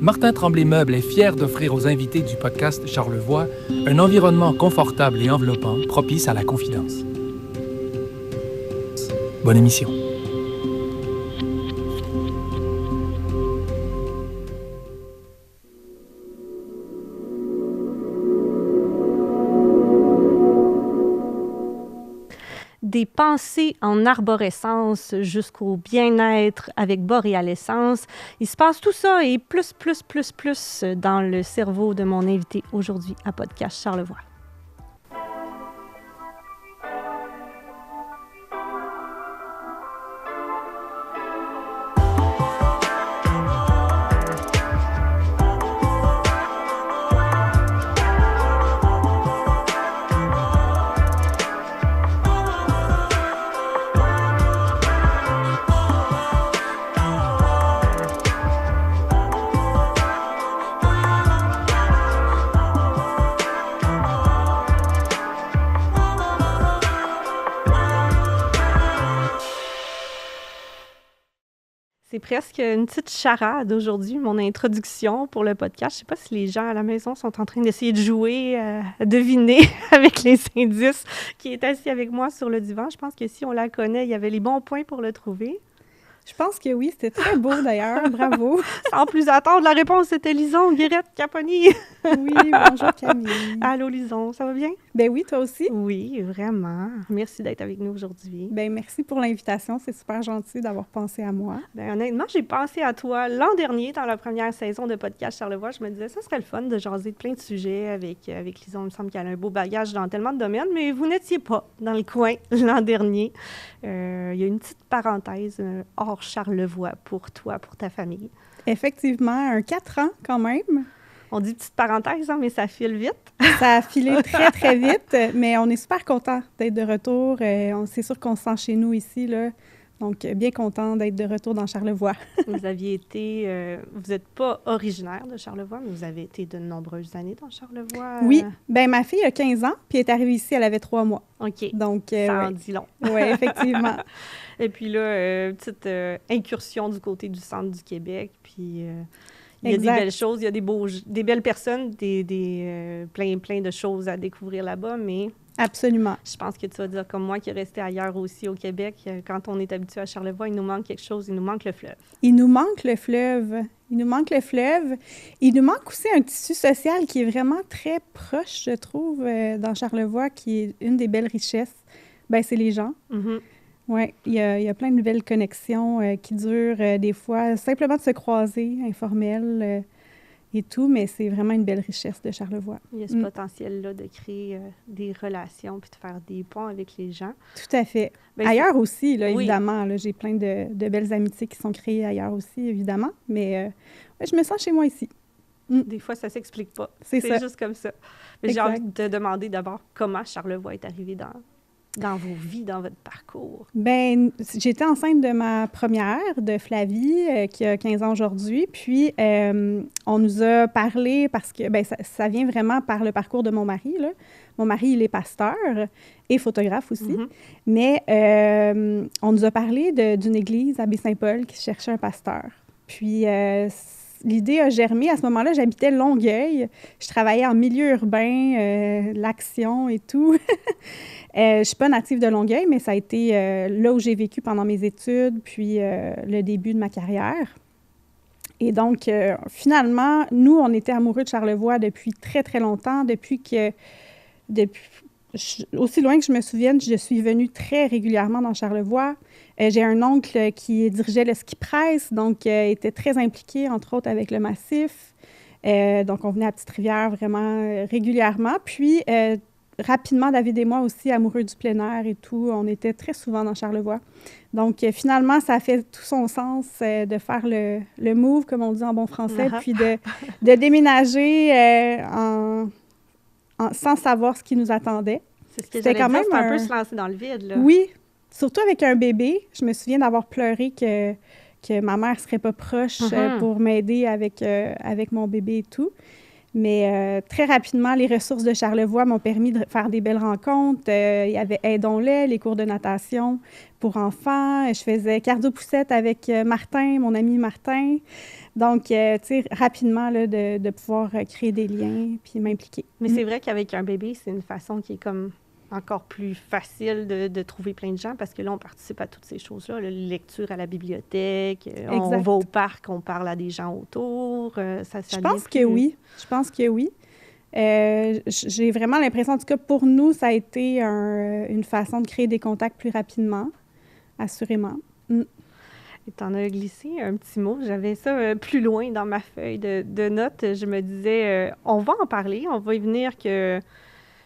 Martin Tremblay Meubles est fier d'offrir aux invités du podcast Charlevoix un environnement confortable et enveloppant, propice à la confidence. Bonne émission. Des pensées en arborescence jusqu'au bien-être avec boréalescence. Il se passe tout ça et plus dans le cerveau de mon invité aujourd'hui à Podcast Charlevoix. C'est presque une petite charade aujourd'hui, mon introduction pour le podcast. Je ne sais pas si les gens à la maison sont en train d'essayer de jouer, à deviner avec les indices qui est assis avec moi sur le divan. Je pense que si on la connaît, il y avait les bons points pour le trouver. Je pense que oui, c'était très beau d'ailleurs, bravo. Sans plus attendre, la réponse c'était Lison Guérette Caponi. Oui, bonjour Camille. Allô Lison, ça va bien? Ben oui, toi aussi? Oui, vraiment. Merci d'être avec nous aujourd'hui. Ben merci pour l'invitation, c'est super gentil d'avoir pensé à moi. Ben honnêtement, j'ai pensé à toi l'an dernier dans la première saison de Podcast Charlevoix. Je me disais, ça serait le fun de jaser de plein de sujets avec Lison. Il me semble qu'elle a un beau bagage dans tellement de domaines, mais vous n'étiez pas dans le coin l'an dernier. Il y a une petite parenthèse hors Charlevoix pour toi, pour ta famille. Effectivement, 4 ans quand même. On dit petite parenthèse, hein, mais ça file vite. Ça a filé très vite, mais on est super content d'être de retour. C'est sûr qu'on se sent chez nous ici, là. Donc, bien content d'être de retour dans Charlevoix. Vous aviez été... vous n'êtes pas originaire de Charlevoix, mais vous avez été de nombreuses années dans Charlevoix. Oui. Bien, ma fille a 15 ans, puis elle est arrivée ici, elle avait 3 mois. OK. Donc, ça en dit long. Oui, effectivement. Et puis là, petite incursion du côté du centre du Québec, puis... il y a des belles choses, il y a des belles personnes, plein de choses à découvrir là-bas, mais... Absolument. Je pense que tu vas dire comme moi qui est resté ailleurs aussi au Québec, quand on est habitué à Charlevoix, il nous manque quelque chose, il nous manque le fleuve. Il nous manque le fleuve. Il nous manque le fleuve. Il nous manque aussi un tissu social qui est vraiment très proche, je trouve, dans Charlevoix, qui est une des belles richesses. Bien, c'est les gens. Mm-hmm. Oui, il y a plein de nouvelles connexions qui durent des fois, simplement de se croiser, informelles et tout, mais c'est vraiment une belle richesse de Charlevoix. Il y a ce potentiel-là de créer des relations puis de faire des ponts avec les gens. Tout à fait. Ben, ailleurs aussi, là, oui. Évidemment. Là, j'ai plein de belles amitiés qui sont créées ailleurs aussi, évidemment, mais je me sens chez moi ici. Des fois, ça ne s'explique pas. C'est ça. Juste comme ça. Mais j'ai envie de te demander d'abord comment Charlevoix est arrivé dans vos vies, dans votre parcours? Bien, j'étais enceinte de ma première, de Flavie, qui a 15 ans aujourd'hui. Puis, on nous a parlé, parce que ça vient vraiment par le parcours de mon mari, là. Mon mari, il est pasteur et photographe aussi. Mm-hmm. Mais on nous a parlé d'une église à Baie-Saint-Paul qui cherchait un pasteur. Puis, l'idée a germé. À ce moment-là, j'habitais Longueuil. Je travaillais en milieu urbain, l'action et tout. Je ne suis pas native de Longueuil, mais ça a été là où j'ai vécu pendant mes études, puis le début de ma carrière. Et donc, finalement, nous, on était amoureux de Charlevoix depuis très, très longtemps. Aussi loin que je me souvienne, je suis venue très régulièrement dans Charlevoix. J'ai un oncle qui dirigeait le ski presse, donc était très impliqué, entre autres, avec le massif. Donc, on venait à Petite-Rivière vraiment régulièrement. Puis, rapidement, David et moi aussi, amoureux du plein air et tout, on était très souvent dans Charlevoix. Donc, finalement, ça a fait tout son sens de faire le move, comme on dit en bon français, puis de déménager sans savoir ce qui nous attendait. C'est ce que j'allais dire, c'est un peu se lancer dans le vide, là. Oui, surtout avec un bébé. Je me souviens d'avoir pleuré que ma mère ne serait pas proche pour m'aider avec mon bébé et tout. Mais très rapidement, les ressources de Charlevoix m'ont permis de faire des belles rencontres. Il y avait Aidons-les, les cours de natation pour enfants. Je faisais cardio-poussette avec Martin, mon ami Martin. Donc, tu sais, rapidement, là, de pouvoir créer des liens puis m'impliquer. Mais c'est vrai qu'avec un bébé, c'est une façon qui est comme encore plus facile de trouver plein de gens parce que là, on participe à toutes ces choses-là. La lecture à la bibliothèque, on va au parc, on parle à des gens autour. Je pense que oui. Je pense que oui. J'ai vraiment l'impression, en tout cas pour nous, ça a été une façon de créer des contacts plus rapidement, assurément. Et t'en as glissé un petit mot. J'avais ça plus loin dans ma feuille de notes. Je me disais, on va en parler, on va y venir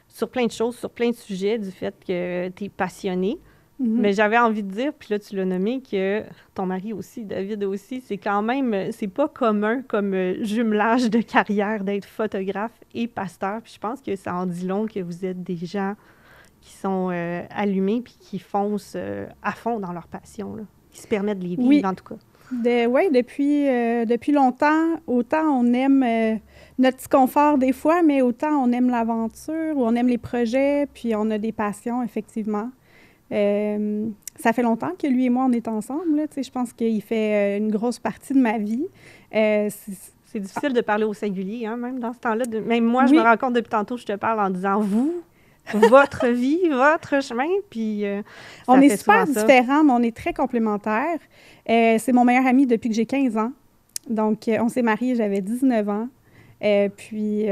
sur plein de choses, sur plein de sujets, du fait que tu es passionnée. Mais j'avais envie de dire, puis là, tu l'as nommé, que ton mari aussi, David aussi, c'est quand même, c'est pas commun comme jumelage de carrière d'être photographe et pasteur. Puis je pense que ça en dit long que vous êtes des gens qui sont allumés puis qui foncent à fond dans leur passion, là, qui se permettent de les vivre, en tout cas. Oui, depuis longtemps, autant on aime notre petit confort des fois, mais autant on aime l'aventure, ou on aime les projets, puis on a des passions, effectivement. Ça fait longtemps que lui et moi, on est ensemble. Là, je pense qu'il fait une grosse partie de ma vie. C'est difficile de parler au singulier, hein, même dans ce temps-là. Même moi, je me rends compte depuis tantôt, je te parle en disant « vous ». Votre vie, votre chemin, puis on est super différents, mais on est très complémentaires. C'est mon meilleur ami depuis que j'ai 15 ans. Donc, on s'est mariés, j'avais 19 ans. Puis,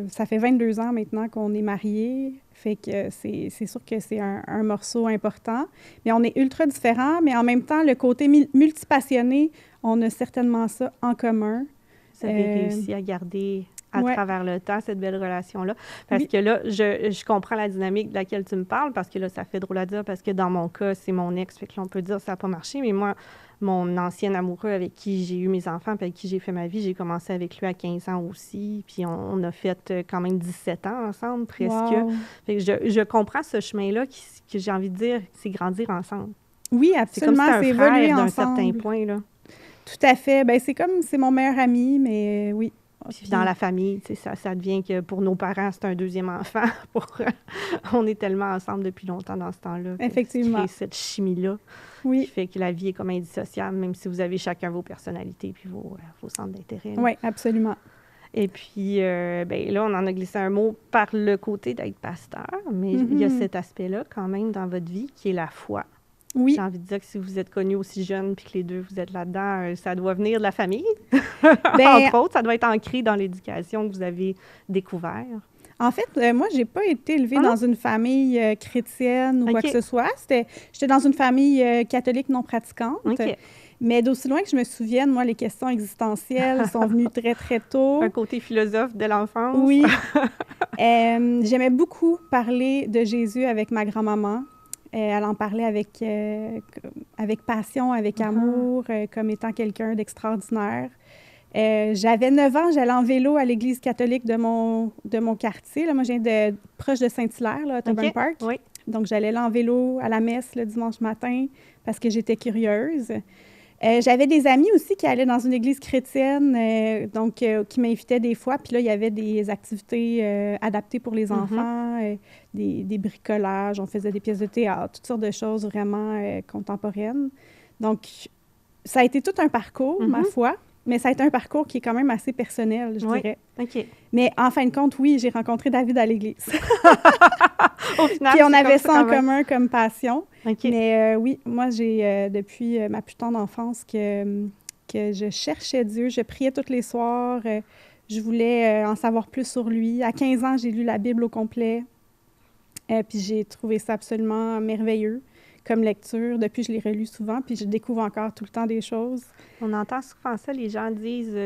ça fait 22 ans maintenant qu'on est mariés. Fait que c'est sûr que c'est un morceau important. Mais on est ultra différents, mais en même temps, le côté multipassionné, on a certainement ça en commun. Vous avez réussi à garder à travers le temps, cette belle relation-là. Parce que là, je comprends la dynamique de laquelle tu me parles, parce que là, ça fait drôle à dire, parce que dans mon cas, c'est mon ex, fait que là, on peut dire que ça n'a pas marché, mais moi, mon ancien amoureux avec qui j'ai eu mes enfants, puis avec qui j'ai fait ma vie, j'ai commencé avec lui à 15 ans aussi, puis on a fait quand même 17 ans ensemble, presque. Wow. Fait que je comprends ce chemin-là, que j'ai envie de dire, c'est grandir ensemble. Oui, absolument, c'est évoluer ensemble. D'un certain point, là. Tout à fait. Bien, c'est mon meilleur ami, mais oui. Puis dans la famille, ça devient que pour nos parents, c'est un deuxième enfant. On est tellement ensemble depuis longtemps dans ce temps-là. Effectivement. Créer cette chimie-là qui fait que la vie est comme indissociable, même si vous avez chacun vos personnalités puis vos centres d'intérêt. Oui, absolument. Et puis, là, on en a glissé un mot par le côté d'être pasteur, mais il y a cet aspect-là quand même dans votre vie qui est la foi. Oui. J'ai envie de dire que si vous êtes connus aussi jeunes puis que les deux, vous êtes là-dedans, ça doit venir de la famille. Entre autres, ça doit être ancré dans l'éducation que vous avez découvert. En fait, moi, j'ai pas été élevée dans une famille chrétienne ou quoi que ce soit. J'étais dans une famille catholique non pratiquante. Mais d'aussi loin que je me souvienne, moi, les questions existentielles sont venues très, très tôt. Un côté philosophe de l'enfance. Oui. J'aimais beaucoup parler de Jésus avec ma grand-maman. Elle en parlait avec passion, avec amour, comme étant quelqu'un d'extraordinaire. J'avais 9 ans, j'allais en vélo à l'église catholique de mon quartier. Là, moi, je viens proche de Saint-Hilaire, là, à Tobin Park. Oui. Donc, j'allais là en vélo à la messe le dimanche matin parce que j'étais curieuse. J'avais des amis aussi qui allaient dans une église chrétienne, qui m'invitaient des fois. Puis là, il y avait des activités adaptées pour les enfants, des bricolages, on faisait des pièces de théâtre, toutes sortes de choses vraiment contemporaines. Donc, ça a été tout un parcours, ma foi, mais ça a été un parcours qui est quand même assez personnel, je dirais. OK. Mais en fin de compte, oui, j'ai rencontré David à l'église. Au final, puis on avait ça en commun comme passion. Okay. Mais oui, moi, j'ai depuis ma plus tendre enfance que je cherchais Dieu. Je priais tous les soirs. Je voulais en savoir plus sur lui. À 15 ans, j'ai lu la Bible au complet. Puis j'ai trouvé ça absolument merveilleux comme lecture. Depuis, je l'ai relu souvent, puis je découvre encore tout le temps des choses. On entend souvent ça, les gens disent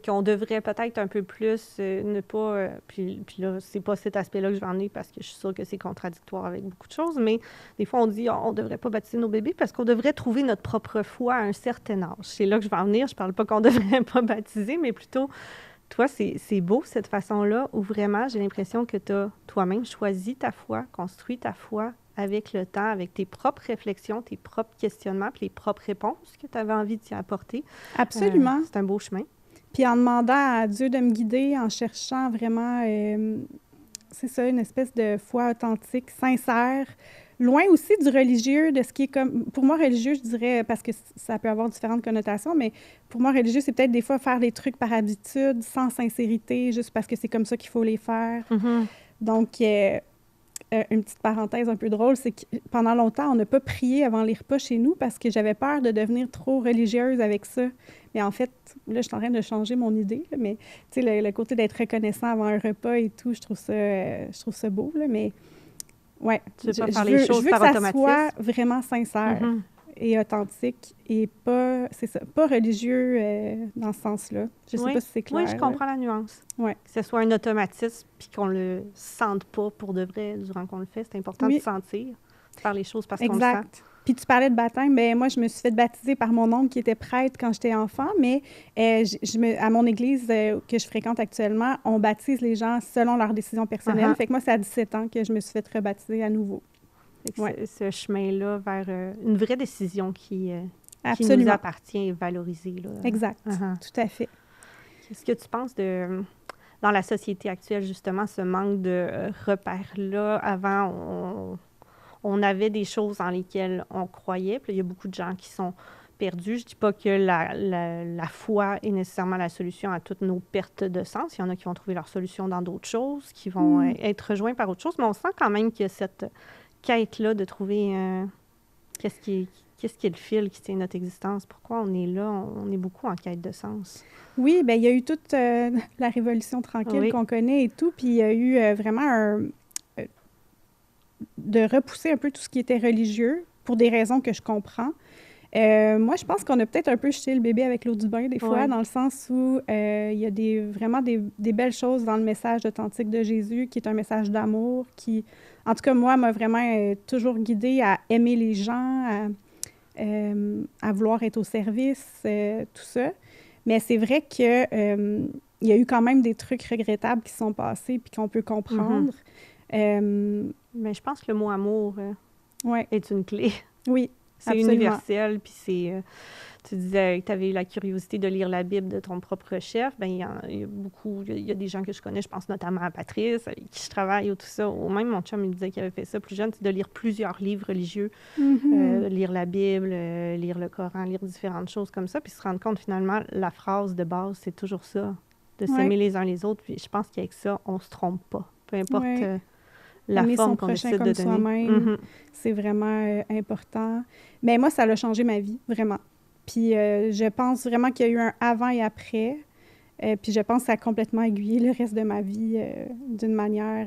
qu'on devrait peut-être un peu plus ne pas... puis là, c'est pas cet aspect-là que je vais emmener parce que je suis sûre que c'est contradictoire avec beaucoup de choses, mais des fois, on dit on devrait pas baptiser nos bébés parce qu'on devrait trouver notre propre foi à un certain âge. C'est là que je vais en venir. Je parle pas qu'on devrait pas baptiser, mais plutôt... Toi, c'est beau, cette façon-là, où vraiment, j'ai l'impression que tu as toi-même choisi ta foi, construit ta foi avec le temps, avec tes propres réflexions, tes propres questionnements, puis les propres réponses que tu avais envie d'y apporter. Absolument. C'est un beau chemin. Puis en demandant à Dieu de me guider, en cherchant vraiment, c'est ça, une espèce de foi authentique, sincère, loin aussi du religieux, de ce qui est comme... Pour moi, religieux, je dirais, parce que ça peut avoir différentes connotations, mais pour moi, religieux, c'est peut-être des fois faire des trucs par habitude, sans sincérité, juste parce que c'est comme ça qu'il faut les faire. Mm-hmm. Donc, une petite parenthèse un peu drôle, c'est que pendant longtemps, on n'a pas prié avant les repas chez nous parce que j'avais peur de devenir trop religieuse avec ça. Mais en fait, là, je suis en train de changer mon idée, là, mais tu sais, le côté d'être reconnaissant avant un repas et tout, je trouve ça beau, là, mais ouais, tu veux pas faire les choses je veux par que ça automatisme. soit vraiment sincère et authentique et pas, c'est ça, pas religieux dans ce sens-là. Je sais pas si c'est clair. Oui, je comprends la nuance. Ouais. Que ce soit un automatisme puis qu'on le sente pas pour de vrai durant qu'on le fait. C'est important de sentir, de faire les choses parce qu'on le sent. Puis tu parlais de baptême, bien moi, je me suis fait baptiser par mon oncle qui était prêtre quand j'étais enfant, mais à mon église que je fréquente actuellement, on baptise les gens selon leurs décisions personnelles. Fait que moi, c'est à 17 ans que je me suis fait rebaptiser à nouveau. Ce chemin-là vers une vraie décision qui nous appartient et valorisée. Là. Exact, tout à fait. Qu'est-ce que tu penses dans la société actuelle, justement, ce manque de repères-là? Avant, on avait des choses dans lesquelles on croyait. Puis il y a beaucoup de gens qui sont perdus. Je ne dis pas que la foi est nécessairement la solution à toutes nos pertes de sens. Il y en a qui vont trouver leur solution dans d'autres choses, qui vont être rejoints par autre chose. Mais on sent quand même qu'il y a cette quête-là de trouver qu'est-ce qui est le fil qui tient notre existence. Pourquoi on est là? On est beaucoup en quête de sens. Oui, bien, il y a eu toute la révolution tranquille qu'on connaît et tout. Puis il y a eu vraiment de repousser un peu tout ce qui était religieux pour des raisons que je comprends. Moi, je pense qu'on a peut-être un peu jeté le bébé avec l'eau du bain des fois, dans le sens où il y a vraiment des belles choses dans le message authentique de Jésus, qui est un message d'amour, qui, en tout cas, moi, m'a vraiment toujours guidée à aimer les gens, à vouloir être au service, tout ça. Mais c'est vrai que il y a eu quand même des trucs regrettables qui sont passés puis qu'on peut comprendre. Mais je pense que le mot amour est une clé. Oui, c'est universel, puis c'est... tu disais que tu avais eu la curiosité de lire la Bible de ton propre chef. Bien, il y a beaucoup... Il y a des gens que je connais, je pense notamment à Patrice, avec qui je travaille, ou tout ça. Ou même mon chum, il me disait qu'il avait fait ça plus jeune, c'est de lire plusieurs livres religieux, lire la Bible, lire le Coran, lire différentes choses comme ça, puis se rendre compte, finalement, la phrase de base, c'est toujours ça, de s'aimer les uns les autres. Puis je pense qu'avec ça, on se trompe pas. Peu importe... la aimer forme son qu'on prochain décide comme de donner. soi-même, c'est vraiment important. Mais moi, ça a changé ma vie, vraiment. Puis je pense vraiment qu'il y a eu un avant et après. Puis je pense que ça a complètement aiguillé le reste de ma vie d'une manière...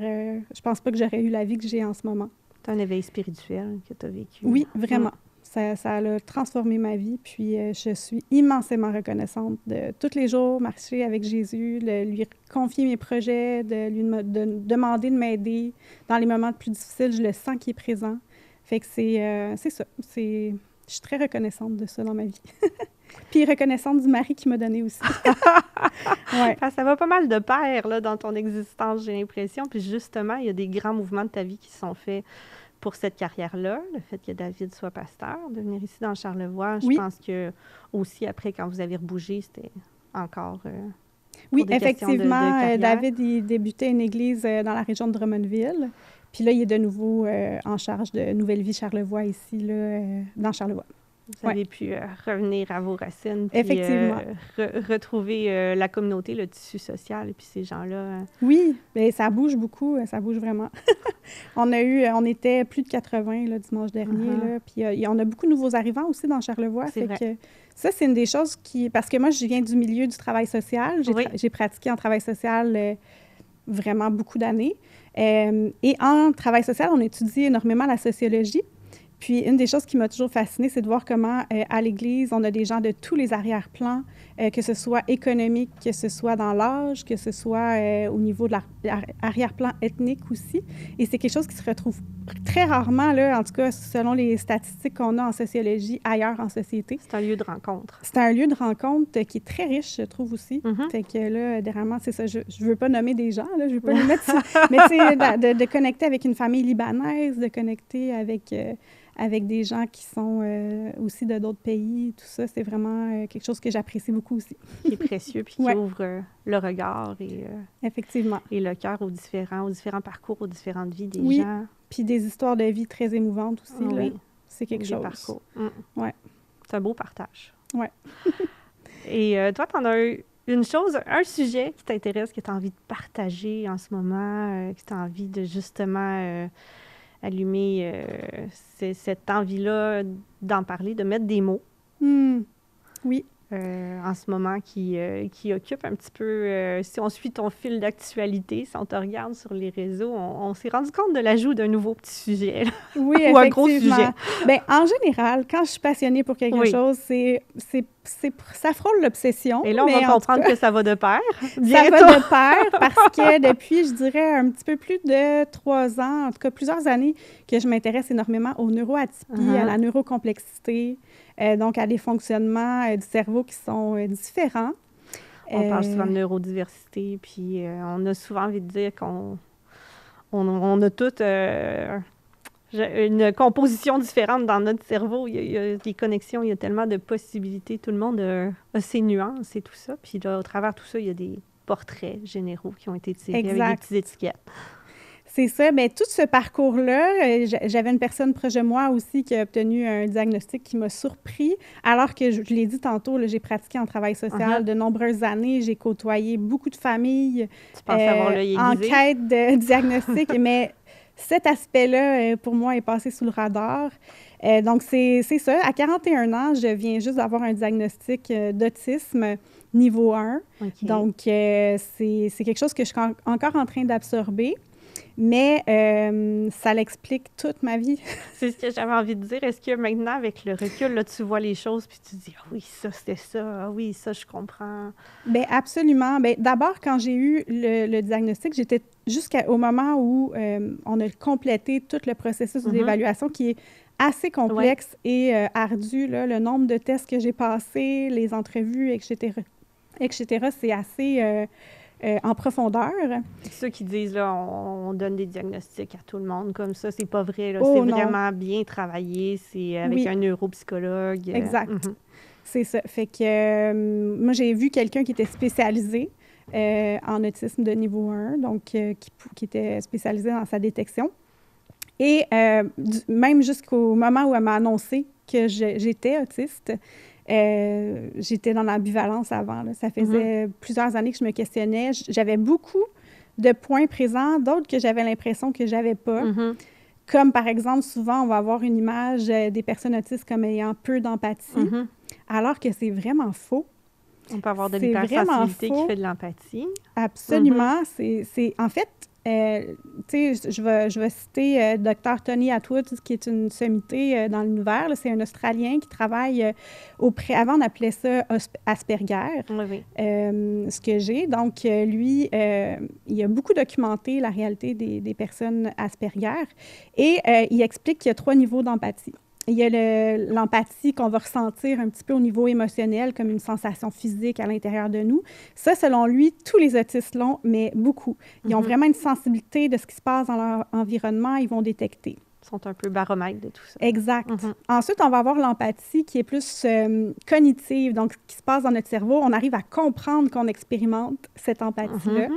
je pense pas que j'aurais eu la vie que j'ai en ce moment. C'est un éveil spirituel que tu as vécu. Oui, vraiment. Ça a transformé ma vie. Puis je suis immensément reconnaissante de tous les jours marcher avec Jésus, de lui confier mes projets, de lui demander de m'aider. Dans les moments les plus difficiles, je le sens qu'il est présent. Fait que c'est ça. Je suis très reconnaissante de ça dans ma vie. Puis reconnaissante du mari qui m'a donné aussi. Ça va pas mal de pair là, dans ton existence, j'ai l'impression. Puis justement, il y a des grands mouvements de ta vie qui sont faits pour cette carrière-là, le fait que David soit pasteur, de venir ici dans Charlevoix. Je pense que aussi après, quand vous avez rebougé, c'était encore... oui, effectivement, David, il débutait une église dans la région de Drummondville. Puis là, il est de nouveau en charge de Nouvelle Vie Charlevoix ici, là, dans Charlevoix. Vous avez pu revenir à vos racines, puis effectivement. retrouver la communauté, le tissu social, et puis ces gens-là. Oui, bien, ça bouge beaucoup, ça bouge vraiment. On était plus de 80 là, dimanche dernier, là, puis on a beaucoup de nouveaux arrivants aussi dans Charlevoix. C'est vrai. Que ça, c'est une des choses parce que moi, je viens du milieu du travail social. J'ai pratiqué en travail social vraiment beaucoup d'années. Et en travail social, on étudie énormément la sociologie. Puis, une des choses qui m'a toujours fascinée, c'est de voir comment, à l'Église, on a des gens de tous les arrière-plans, que ce soit économique, que ce soit dans l'âge, que ce soit au niveau de l'arrière-plan ethnique aussi. Et c'est quelque chose qui se retrouve très rarement, là, en tout cas, selon les statistiques qu'on a en sociologie, ailleurs en société. C'est un lieu de rencontre. C'est un lieu de rencontre qui est très riche, je trouve aussi. Fait que là, dernièrement, c'est ça, je ne veux pas nommer des gens, là, je ne veux pas les mettre... mais tu sais, de connecter avec une famille libanaise, de connecter avec avec des gens qui sont aussi de d'autres pays. Tout ça, c'est vraiment quelque chose que j'apprécie beaucoup aussi. Qui est précieux, puis qui ouvre le regard et, effectivement. Et le cœur aux différents parcours, aux différentes vies des gens. Puis des histoires de vie très émouvantes aussi. Oui. Là. C'est quelque chose. Parcours. Ouais. C'est un beau partage. Oui. Et toi, tu en as une chose, un sujet qui t'intéresse, que tu as envie de partager en ce moment, que tu as envie de justement allumer cette envie-là d'en parler, de mettre des mots. Oui. En ce moment qui occupe un petit peu, si on suit ton fil d'actualité, si on te regarde sur les réseaux, on s'est rendu compte de l'ajout d'un nouveau petit sujet. Oui, ou un gros sujet. Bien, en général, quand je suis passionnée pour quelque chose, ça frôle l'obsession. Et là, on va comprendre que ça va de pair. Ça va de pair parce que depuis, je dirais, un petit peu plus de 3 ans, en tout cas plusieurs années, que je m'intéresse énormément aux neuroatypies, à la neurocomplexité, donc à des fonctionnements du cerveau qui sont différents. On parle souvent de neurodiversité, puis on a souvent envie de dire qu'on a toutes une composition différente dans notre cerveau. Il y a des connexions, il y a tellement de possibilités. Tout le monde a ses nuances et tout ça. Puis là, au travers de tout ça, il y a des portraits généraux qui ont été tirés avec des petites étiquettes. C'est ça. Bien, tout ce parcours-là, j'avais une personne proche de moi aussi qui a obtenu un diagnostic qui m'a surpris. Alors que, je l'ai dit tantôt, là, j'ai pratiqué en travail social de nombreuses années. J'ai côtoyé beaucoup de familles en quête de diagnostic. Mais cet aspect-là, pour moi, est passé sous le radar. Donc, c'est ça. À 41 ans, je viens juste d'avoir un diagnostic d'autisme niveau 1. Okay. Donc, c'est quelque chose que je suis encore en train d'absorber. Mais ça l'explique toute ma vie. C'est ce que j'avais envie de dire. Est-ce que maintenant, avec le recul, là, tu vois les choses puis tu te dis « Ah oui, ça, c'était ça. Ah oui, ça, je comprends. » Bien, absolument. Bien, d'abord, quand j'ai eu le diagnostic, j'étais jusqu'au moment où on a complété tout le processus d'évaluation qui est assez complexe et ardu. Là. Le nombre de tests que j'ai passés, les entrevues, etc., c'est assez... en profondeur. Ceux qui disent, là, on donne des diagnostics à tout le monde comme ça, c'est pas vrai. Là. C'est vraiment bien travaillé, c'est avec un neuropsychologue. Exact. C'est ça. Fait que moi, j'ai vu quelqu'un qui était spécialisé en autisme de niveau 1, donc qui était spécialisé dans sa détection. Et même jusqu'au moment où elle m'a annoncé que j'étais autiste, j'étais dans l'ambivalence avant. Là. Ça faisait plusieurs années que je me questionnais. J'avais beaucoup de points présents, d'autres que j'avais l'impression que j'avais pas. Comme, par exemple, souvent, on va avoir une image des personnes autistes comme ayant peu d'empathie, alors que c'est vraiment faux. On peut avoir de l'hypersensibilité qui fait de l'empathie. Absolument. En fait, tu sais, je vais citer Dr. Tony Attwood, qui est une sommité dans l'univers. C'est un Australien qui travaille avant, on appelait ça Asperger, ce que j'ai. Donc, lui, il a beaucoup documenté la réalité des personnes Asperger et il explique qu'il y a 3 niveaux d'empathie. Il y a l'empathie qu'on va ressentir un petit peu au niveau émotionnel, comme une sensation physique à l'intérieur de nous. Ça, selon lui, tous les autistes l'ont, mais beaucoup. Ils ont vraiment une sensibilité de ce qui se passe dans leur environnement, ils vont détecter. Ils sont un peu baromètres de tout ça. Exact. Ensuite, on va avoir l'empathie qui est plus cognitive, donc ce qui se passe dans notre cerveau. On arrive à comprendre qu'on expérimente cette empathie-là.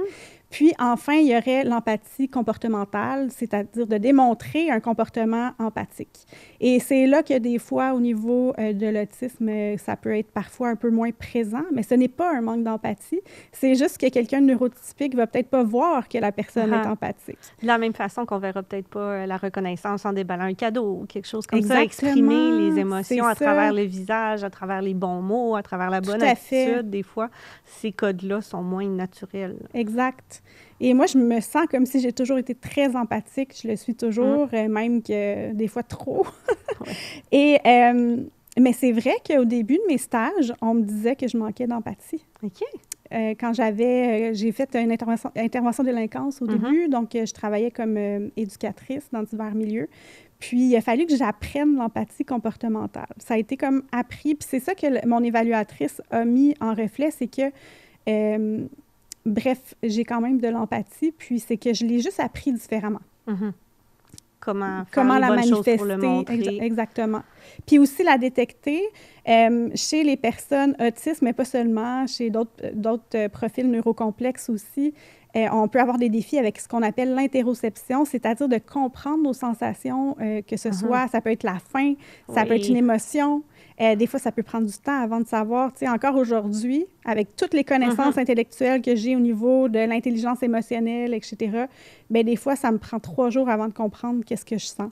Puis, enfin, il y aurait l'empathie comportementale, c'est-à-dire de démontrer un comportement empathique. Et c'est là que des fois, au niveau de l'autisme, ça peut être parfois un peu moins présent, mais ce n'est pas un manque d'empathie. C'est juste que quelqu'un de neurotypique ne va peut-être pas voir que la personne est empathique. De la même façon qu'on ne verra peut-être pas la reconnaissance en déballant un cadeau ou quelque chose comme ça, exprimer les émotions à travers le visage, à travers les bons mots, à travers la bonne attitude. Des fois, ces codes-là sont moins naturels. Exact. Et moi, je me sens comme si j'ai toujours été très empathique. Je le suis toujours, même que des fois trop. Et, mais c'est vrai qu'au début de mes stages, on me disait que je manquais d'empathie. OK. Quand j'ai fait une intervention de délinquance au début, donc je travaillais comme éducatrice dans divers milieux. Puis, il a fallu que j'apprenne l'empathie comportementale. Ça a été comme appris. Puis c'est ça que mon évaluatrice a mis en reflet, c'est que... bref, j'ai quand même de l'empathie, puis c'est que je l'ai juste appris différemment. comment faire comment les la bonnes choses manifester. pour le montrer. Exactement. Puis aussi la détecter chez les personnes autistes, mais pas seulement, chez d'autres profils neurocomplexes aussi. On peut avoir des défis avec ce qu'on appelle l'interoception, c'est-à-dire de comprendre nos sensations, que ce soit, ça peut être la faim, ça peut être une émotion. Des fois, ça peut prendre du temps avant de savoir. Tu sais, encore aujourd'hui, avec toutes les connaissances intellectuelles que j'ai au niveau de l'intelligence émotionnelle, etc., bien, des fois, ça me prend 3 jours avant de comprendre qu'est-ce que je sens.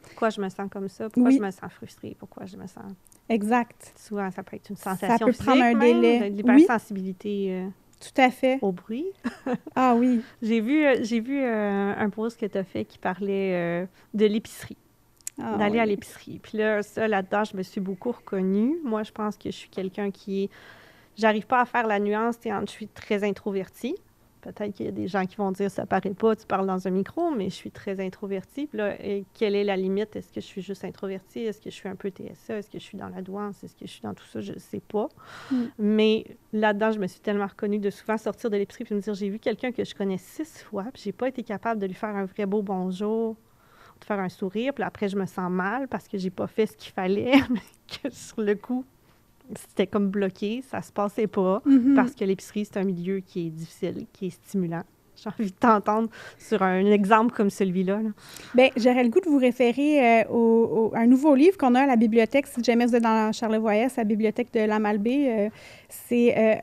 Pourquoi je me sens comme ça? Pourquoi je me sens frustrée? Pourquoi je me sens... Exact. Souvent, ça peut être une sensation ça peut physique, prendre un délai. De l'hypersensibilité tout à fait. au bruit. Ah oui. J'ai vu un post que tu as fait qui parlait de l'épicerie. D'aller à l'épicerie. Puis là, là-dedans, je me suis beaucoup reconnue. Moi, je pense que je suis quelqu'un qui... J'arrive pas à faire la nuance entre je suis très introvertie. Peut-être qu'il y a des gens qui vont dire « ça paraît pas, tu parles dans un micro », mais je suis très introvertie. Puis là, quelle est la limite? Est-ce que je suis juste introvertie? Est-ce que je suis un peu TSA? Est-ce que je suis dans la douance? Est-ce que je suis dans tout ça? Je sais pas. Mais là-dedans, je me suis tellement reconnue de souvent sortir de l'épicerie puis me dire « j'ai vu quelqu'un que je connais 6 fois, puis j'ai pas été capable de lui faire un vrai beau bonjour, de faire un sourire, puis après, je me sens mal parce que j'ai pas fait ce qu'il fallait, mais que sur le coup, c'était comme bloqué, ça se passait pas, parce que l'épicerie, c'est un milieu qui est difficile, qui est stimulant. J'ai envie de t'entendre sur un exemple comme celui-là. Bien, j'aurais le goût de vous référer à un nouveau livre qu'on a à la bibliothèque, si jamais vous êtes dans Charlevoix-Est, la bibliothèque de la Malbaie. C'est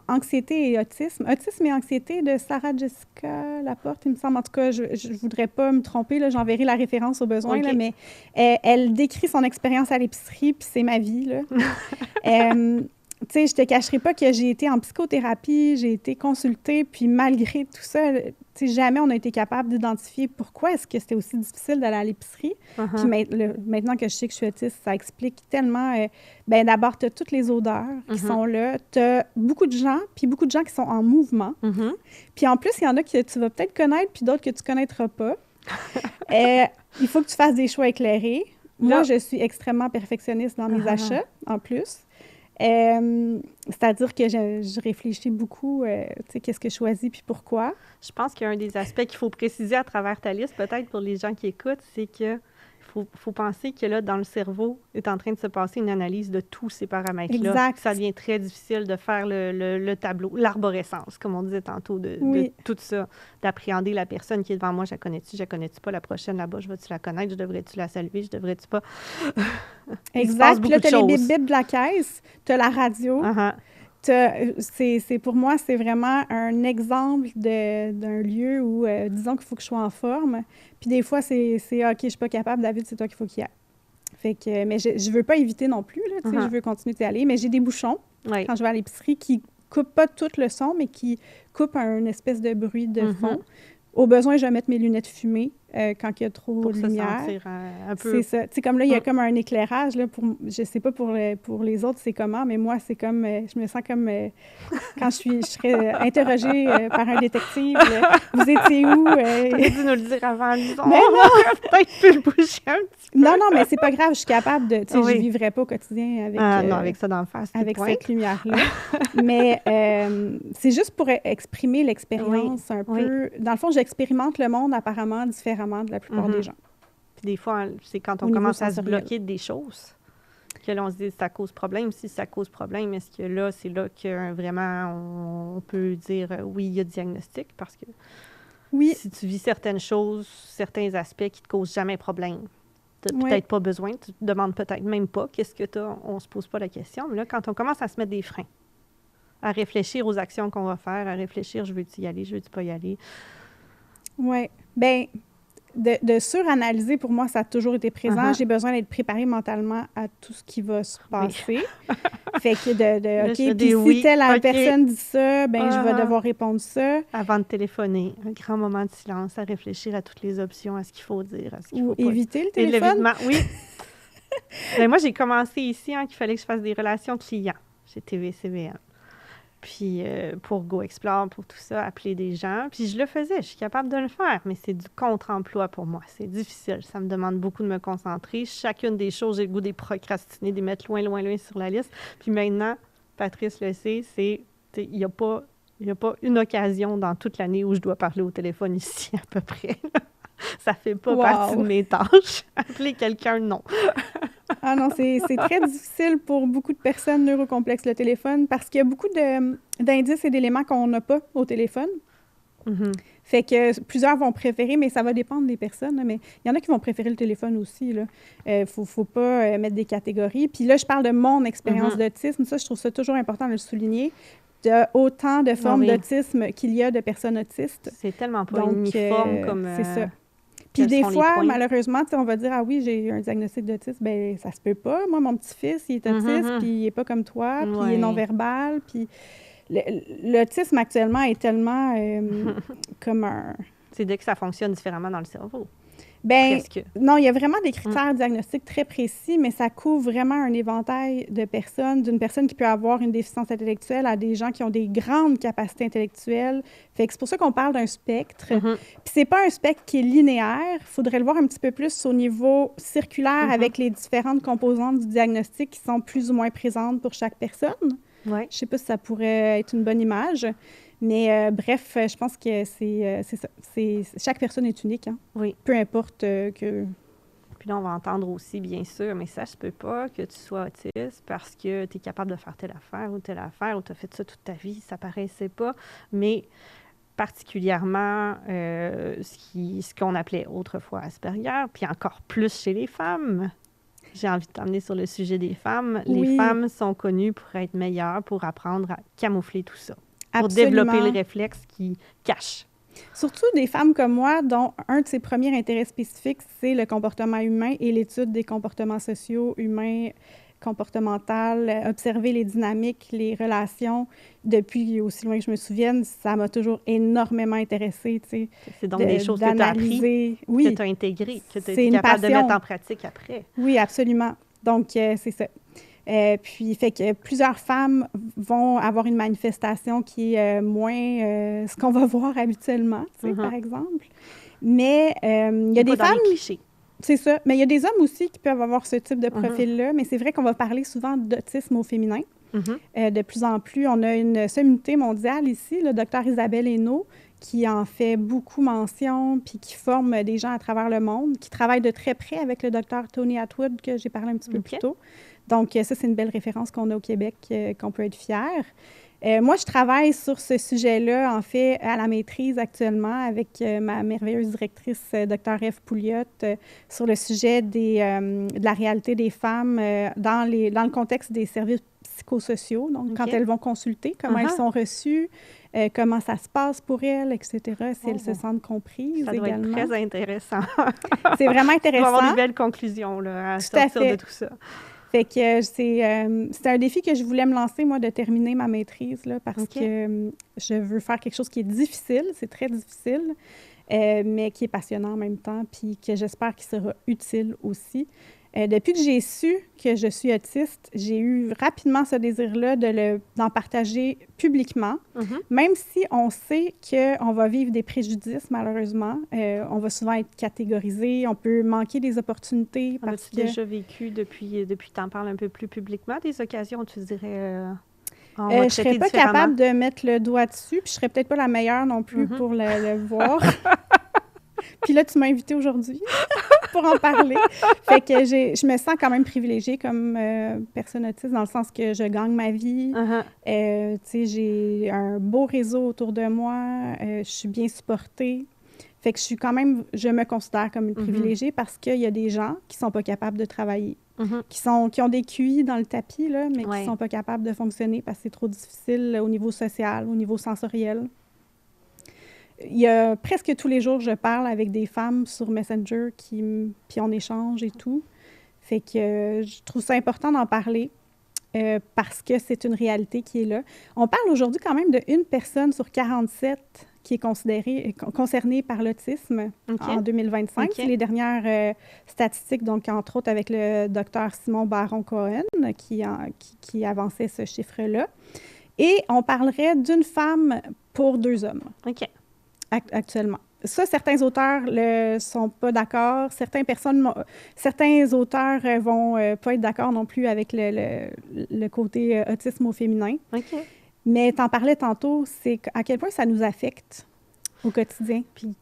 Anxiété et autisme. Autisme et anxiété de Sarah Jessica Laporte, il me semble. En tout cas, je ne voudrais pas me tromper, là, j'enverrai la référence au besoin, là, mais elle décrit son expérience à l'épicerie, puis c'est ma vie. Là. Tu sais, je te cacherai pas que j'ai été en psychothérapie, j'ai été consultée, puis malgré tout ça, tu sais, jamais on a été capable d'identifier pourquoi est-ce que c'était aussi difficile d'aller à l'épicerie. Puis maintenant que je sais que je suis autiste, ça explique tellement... bien, d'abord, tu as toutes les odeurs qui sont là, tu as beaucoup de gens, puis beaucoup de gens qui sont en mouvement. Puis en plus, il y en a que tu vas peut-être connaître, puis d'autres que tu connaîtras pas. Il faut que tu fasses des choix éclairés. Moi, je suis extrêmement perfectionniste dans mes achats, en plus. C'est-à-dire que je réfléchis beaucoup, tu sais, qu'est-ce que je choisis puis pourquoi. Je pense qu'il y a un des aspects qu'il faut préciser à travers ta liste, peut-être pour les gens qui écoutent, c'est que faut penser que là, dans le cerveau, est en train de se passer une analyse de tous ces paramètres-là. Exact. Ça devient très difficile de faire le tableau, l'arborescence, comme on disait tantôt, de tout ça, d'appréhender la personne qui est devant moi. Je la connais-tu pas? La prochaine là-bas, je vais-tu la connaître? Je devrais-tu la saluer? Je devrais-tu pas? Exact. Puis là, tu as les bip-bip de la caisse, tu as la radio. Pour moi, c'est vraiment un exemple d'un lieu où, disons qu'il faut que je sois en forme. Puis des fois, c'est OK, je suis pas capable, David, c'est toi qu'il faut qu'il y aille. Fait que, mais je veux pas éviter non plus, là, tu sais, je veux continuer d'y aller. Mais j'ai des bouchons quand je vais à l'épicerie qui coupent pas tout le son, mais qui coupent un espèce de bruit de fond. Au besoin, je vais mettre mes lunettes fumées quand il y a trop de lumière. Sentir un peu... C'est ça. Tu sais, comme là, il y a comme un éclairage. Là, je sais pas pour les autres, c'est comment, mais moi, c'est comme... je me sens comme quand je serais interrogée par un détective. Vous étiez où? T'aurais dû nous le dire avant. Mais non! Peut-être pu le bouger un petit peu. Non, mais c'est pas grave. Je suis capable de... Tu sais, je vivrais pas au quotidien avec... non, avec ça d'en face. Avec cette lumière-là. Mais c'est juste pour exprimer l'expérience un peu. Dans le fond, j'expérimente le monde apparemment différemment de la plupart des gens. Puis des fois, c'est quand on commence à se bloquer des choses que là, on se dit ça cause problème. Si ça cause problème, est-ce que là, c'est là que vraiment on peut dire oui, il y a diagnostic? Parce que si tu vis certaines choses, certains aspects qui ne te causent jamais problème, tu n'as peut-être pas besoin, tu te demandes peut-être même pas qu'est-ce que tu as, on ne se pose pas la question. Mais là, quand on commence à se mettre des freins, à réfléchir aux actions qu'on va faire, à réfléchir, je veux-tu y aller, je veux-tu pas y aller? Oui. Bien, de suranalyser, pour moi, ça a toujours été présent. J'ai besoin d'être préparée mentalement à tout ce qui va se passer. Fait que OK, puis si telle personne dit ça, bien, je vais devoir répondre ça. Avant de téléphoner, un grand moment de silence, à réfléchir à toutes les options, à ce qu'il faut dire, à ce qu'il faut pas. Éviter le téléphone. Oui. Mais moi, j'ai commencé ici qu'il fallait que je fasse des relations clients chez TVCVM. Puis pour Go Explore, pour tout ça, appeler des gens. Puis je le faisais, je suis capable de le faire, mais c'est du contre-emploi pour moi. C'est difficile, ça me demande beaucoup de me concentrer. Chacune des choses, j'ai le goût de les procrastiner, de les mettre loin sur la liste. Puis maintenant, Patrice le sait, il n'y a pas une occasion dans toute l'année où je dois parler au téléphone ici, à peu près. Ça fait pas Wow. partie de mes tâches. Appeler quelqu'un, non. Ah non, c'est très difficile pour beaucoup de personnes neurocomplexes, le téléphone, parce qu'il y a beaucoup d'indices et d'éléments qu'on n'a pas au téléphone. Mhm. Fait que plusieurs vont préférer, mais ça va dépendre des personnes, là, mais il y en a qui vont préférer le téléphone aussi, là. Faut pas mettre des catégories. Puis là, je parle de mon expérience d'autisme. Ça, je trouve ça toujours important de le souligner. Il y a autant de formes d'autisme qu'il y a de personnes autistes. C'est tellement pas Donc, uniforme comme... c'est ça. Puis quels des sont les fois, points? malheureusement, on va dire « Ah oui, j'ai un diagnostic d'autisme. » Bien, ça se peut pas. Moi, mon petit-fils, il est autiste, puis il est pas comme toi, puis il est non-verbal, puis... L'autisme, actuellement, est tellement comme un... C'est dès que ça fonctionne différemment dans le cerveau. Ben, Presque. non, il y a vraiment des critères diagnostiques très précis, mais ça couvre vraiment un éventail de personnes, d'une personne qui peut avoir une déficience intellectuelle à des gens qui ont des grandes capacités intellectuelles. Fait que c'est pour ça qu'on parle d'un spectre. Puis c'est pas un spectre qui est linéaire. Il faudrait le voir un petit peu plus au niveau circulaire avec les différentes composantes du diagnostic qui sont plus ou moins présentes pour chaque personne. Ouais. Je sais pas si ça pourrait être une bonne image. Mais bref, je pense que c'est ça. Chaque personne est unique, hein? Oui. Peu importe que... Puis là, on va entendre aussi, bien sûr, mais ça se peut pas que tu sois autiste parce que tu es capable de faire telle affaire ou tu as fait ça toute ta vie, ça paraissait pas. Mais particulièrement ce qu'on appelait autrefois Asperger, puis encore plus chez les femmes. J'ai envie de t'emmener sur le sujet des femmes. Oui. Les femmes sont connues pour être meilleures, pour apprendre à camoufler tout ça. Pour Absolument. développer le réflexe qui cache. Surtout des femmes comme moi, dont un de ses premiers intérêts spécifiques, c'est le comportement humain et l'étude des comportements sociaux, humains, comportementaux, observer les dynamiques, les relations. Depuis aussi loin que je me souvienne, ça m'a toujours énormément intéressée, tu sais. C'est donc des choses que tu as appris, oui, que tu as intégrées, que tu c'est es une capable de passion. mettre en pratique après. Oui, absolument. Donc, c'est ça. Puis, fait que plusieurs femmes vont avoir une manifestation qui est moins ce qu'on va voir habituellement, tu sais, par exemple. Mais il y a des femmes... clichés. C'est ça. Mais il y a des hommes aussi qui peuvent avoir ce type de profil-là, mais c'est vrai qu'on va parler souvent d'autisme au féminin. De plus en plus, on a une sommité mondiale ici, le docteur Isabelle Hainaut, qui en fait beaucoup mention, puis qui forme des gens à travers le monde, qui travaille de très près avec le docteur Tony Atwood, que j'ai parlé un petit peu plus tôt. Donc, ça, c'est une belle référence qu'on a au Québec, qu'on peut être fier. Moi, je travaille sur ce sujet-là, en fait, à la maîtrise actuellement avec ma merveilleuse directrice, Dr. F. Pouliot, sur le sujet de la réalité des femmes dans le contexte des services psychosociaux. Donc, quand elles vont consulter, comment elles sont reçues, comment ça se passe pour elles, etc., si elles se sentent comprises également. Ça doit être très intéressant. C'est vraiment intéressant. Tu vas avoir des belles conclusions là, à sortir de tout ça. Fait que c'est un défi que je voulais me lancer, moi, de terminer ma maîtrise, là, parce que je veux faire quelque chose qui est difficile, c'est très difficile, mais qui est passionnant en même temps, puis que j'espère qu'il sera utile aussi. Depuis que j'ai su que je suis autiste, j'ai eu rapidement ce désir-là d'en partager publiquement, même si on sait qu'on va vivre des préjudices, malheureusement. On va souvent être catégorisé, on peut manquer des opportunités. As-tu déjà vécu, depuis que tu en parles un peu plus publiquement, des occasions où tu dirais... je ne serais pas capable de mettre le doigt dessus, puis je ne serais peut-être pas la meilleure non plus pour le voir. Puis là, tu m'as invitée aujourd'hui pour en parler. Fait que je me sens quand même privilégiée comme personne autiste, dans le sens que je gagne ma vie. Tu sais, j'ai un beau réseau autour de moi. Je suis bien supportée. Fait que je me considère comme une privilégiée parce qu'il y a des gens qui ne sont pas capables de travailler, qui ont des QI dans le tapis, là, mais qui ne sont pas capables de fonctionner parce que c'est trop difficile au niveau social, au niveau sensoriel. Il y a presque tous les jours, je parle avec des femmes sur Messenger puis on échange et tout. Fait que je trouve ça important d'en parler parce que c'est une réalité qui est là. On parle aujourd'hui quand même de 1 personne sur 47 qui est concernée par l'autisme en 2025. C'est les dernières statistiques, donc entre autres avec le docteur Simon Baron-Cohen qui avançait ce chiffre-là. Et on parlerait d'1 femme pour 2 hommes. OK. Actuellement. Ça, certains auteurs ne sont pas d'accord. Certains auteurs vont pas être d'accord non plus avec le côté autisme au féminin. OK. Mais tu en parlais tantôt, c'est à quel point ça nous affecte au quotidien. Puis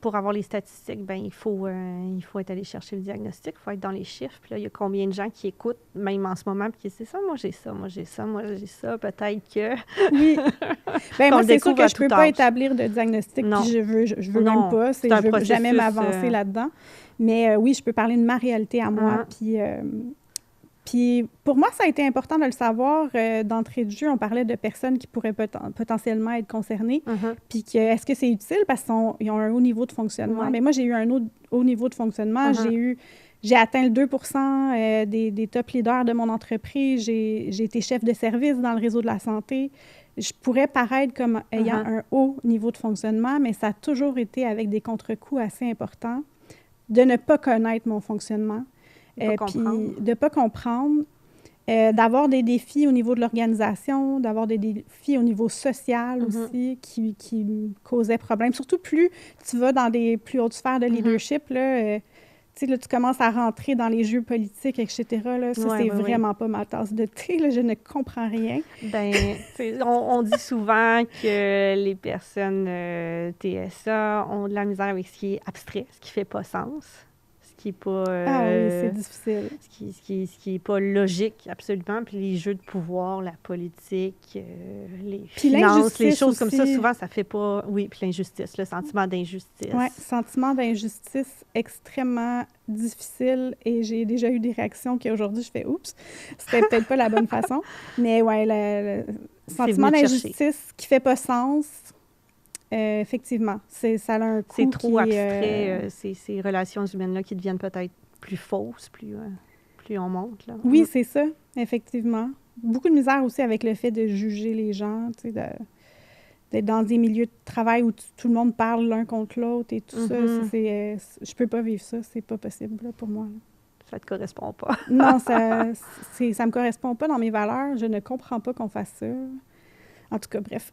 pour avoir les statistiques, ben il faut être allé chercher le diagnostic, il faut être dans les chiffres. Puis là, il y a combien de gens qui écoutent, même en ce moment, puis qui disent, c'est ça, moi j'ai ça, moi j'ai ça, moi j'ai ça, peut-être que... Oui. Bien, moi, c'est sûr que je ne peux pas âge. établir de diagnostic, Non. puis je veux Non, même pas, c'est un je veux processus, jamais m'avancer là-dedans. Mais oui, je peux parler de ma réalité à moi, puis pour moi, ça a été important de le savoir d'entrée de jeu. On parlait de personnes qui pourraient potentiellement être concernées. Puis est-ce que c'est utile parce qu'ils ont un haut niveau de fonctionnement? Mais moi, j'ai eu un haut niveau de fonctionnement. J'ai atteint le 2 des top leaders de mon entreprise. J'ai été chef de service dans le réseau de la santé. Je pourrais paraître comme ayant un haut niveau de fonctionnement, mais ça a toujours été avec des contre-coups assez importants de ne pas connaître mon fonctionnement. Puis de ne pas comprendre, d'avoir des défis au niveau de l'organisation, d'avoir des défis au niveau social aussi qui me causaient problème. Surtout plus tu vas dans des plus hautes sphères de leadership, là, tu commences à rentrer dans les jeux politiques, etc. Là, ça, c'est vraiment pas ma tasse de thé. Là, je ne comprends rien. Bien, on dit souvent que les personnes TSA ont de la misère avec ce qui est abstrait, ce qui fait pas sens. Qui est pas... oui, c'est difficile. Ce qui est pas logique, absolument. Puis les jeux de pouvoir, la politique, les finances, les choses comme ça, souvent, ça fait pas... Oui, puis l'injustice, le sentiment d'injustice. Oui, sentiment d'injustice extrêmement difficile. Et j'ai déjà eu des réactions qu'aujourd'hui, je fais « Oups! » C'était peut-être pas la bonne façon. Mais oui, le sentiment d'injustice qui fait pas sens... effectivement, ça a un coût. C'est trop abstrait, ces relations humaines-là qui deviennent peut-être plus fausses, plus on monte. Là. Oui, c'est ça, effectivement. Beaucoup de misère aussi avec le fait de juger les gens, tu sais, d'être dans des milieux de travail où tout le monde parle l'un contre l'autre et tout ça. Je peux pas vivre ça, c'est pas possible là, pour moi. Là. Ça te correspond pas. Non, ça me correspond pas dans mes valeurs. Je ne comprends pas qu'on fasse ça. En tout cas, bref.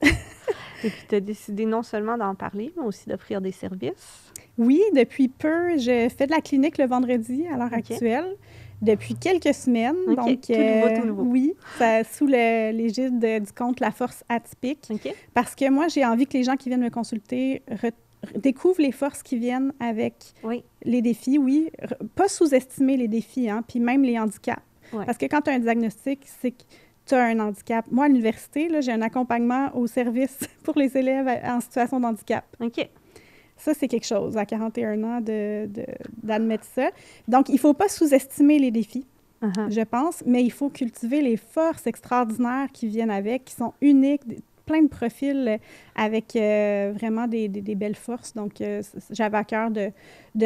Et puis, tu as décidé non seulement d'en parler, mais aussi d'offrir des services. Oui, depuis peu, je fais de la clinique le vendredi à l'heure actuelle, depuis quelques semaines. Donc, tout nouveau. Oui, sous l'égide du compte La Force Atypique. Parce que moi, j'ai envie que les gens qui viennent me consulter découvrent les forces qui viennent avec les défis, pas sous-estimer les défis, puis même les handicaps. Parce que quand tu as un diagnostic, c'est que tu as un handicap. Moi, à l'université, là, j'ai un accompagnement au service pour les élèves en situation de handicap. OK. Ça, c'est quelque chose, à 41 ans, d'admettre ça. Donc, il ne faut pas sous-estimer les défis, je pense, mais il faut cultiver les forces extraordinaires qui viennent avec, qui sont uniques, plein de profils avec vraiment des belles forces. Donc, j'avais à cœur de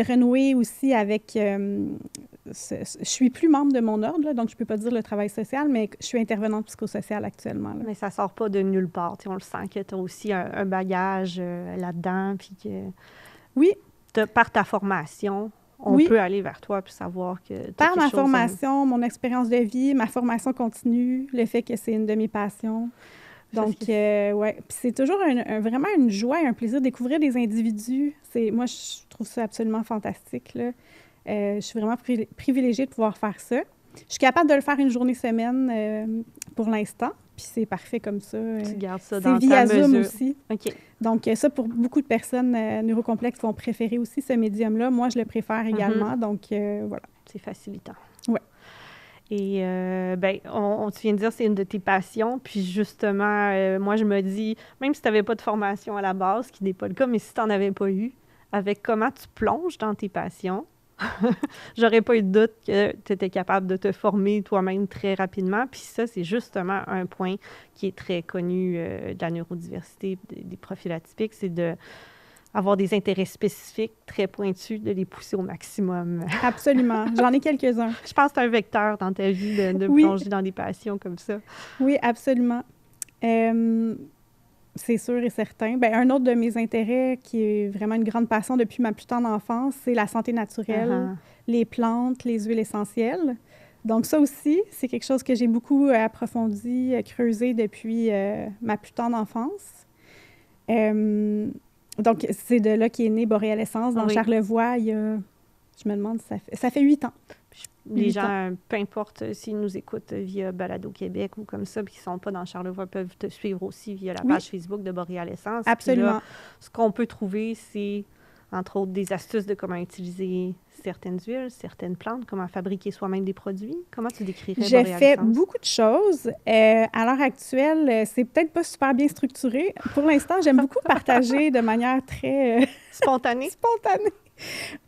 renouer aussi avec... je suis plus membre de mon ordre, là, donc je ne peux pas dire le travail social, mais je suis intervenante psychosociale actuellement. Là. Mais ça ne sort pas de nulle part. On le sent que tu as aussi un bagage là-dedans, puis que... Oui. Par ta formation, on peut aller vers toi puis savoir que... Par ma formation, mon expérience de vie, ma formation continue, le fait que c'est une de mes passions... Donc, Puis c'est toujours vraiment une joie et un plaisir de découvrir des individus. Moi, je trouve ça absolument fantastique, là. Je suis vraiment privilégiée de pouvoir faire ça. Je suis capable de le faire une journée semaine pour l'instant, puis c'est parfait comme ça. Tu gardes ça dans ta mesure. C'est via Zoom aussi. OK. Donc, ça, pour beaucoup de personnes neurocomplexes vont préférer aussi ce médium-là. Moi, je le préfère également, donc voilà. C'est facilitant. Oui. Et, tu viens de dire c'est une de tes passions. Puis justement, moi, je me dis, même si tu n'avais pas de formation à la base, ce qui n'est pas le cas, mais si tu n'en avais pas eu, avec comment tu plonges dans tes passions, j'aurais pas eu de doute que tu étais capable de te former toi-même très rapidement. Puis ça, c'est justement un point qui est très connu de la neurodiversité, des profils atypiques, c'est avoir des intérêts spécifiques très pointus, de les pousser au maximum. Absolument. J'en ai quelques-uns. Je pense que c'est un vecteur dans ta vie de plonger dans des passions comme ça. Oui, absolument. C'est sûr et certain. Bien, un autre de mes intérêts qui est vraiment une grande passion depuis ma plus tendre enfance, c'est la santé naturelle, les plantes, les huiles essentielles. Donc ça aussi, c'est quelque chose que j'ai beaucoup approfondi, creusé depuis ma plus tendre enfance. Donc, c'est de là qu'est né Boréal Essence dans Charlevoix. Je me demande, ça fait 8 ans. Les gens, peu importe s'ils nous écoutent via Balado Québec ou comme ça, puis qui ne sont pas dans Charlevoix, peuvent te suivre aussi via la page Facebook de Boréal Essence. Absolument. Là, ce qu'on peut trouver, c'est entre autres des astuces de comment utiliser certaines huiles, certaines plantes, comment fabriquer soi-même des produits. Comment tu décrirais J'ai Boreal fait Essence? beaucoup de choses. À l'heure actuelle, c'est peut-être pas super bien structuré. Pour l'instant, j'aime beaucoup partager de manière très Spontané? spontanée.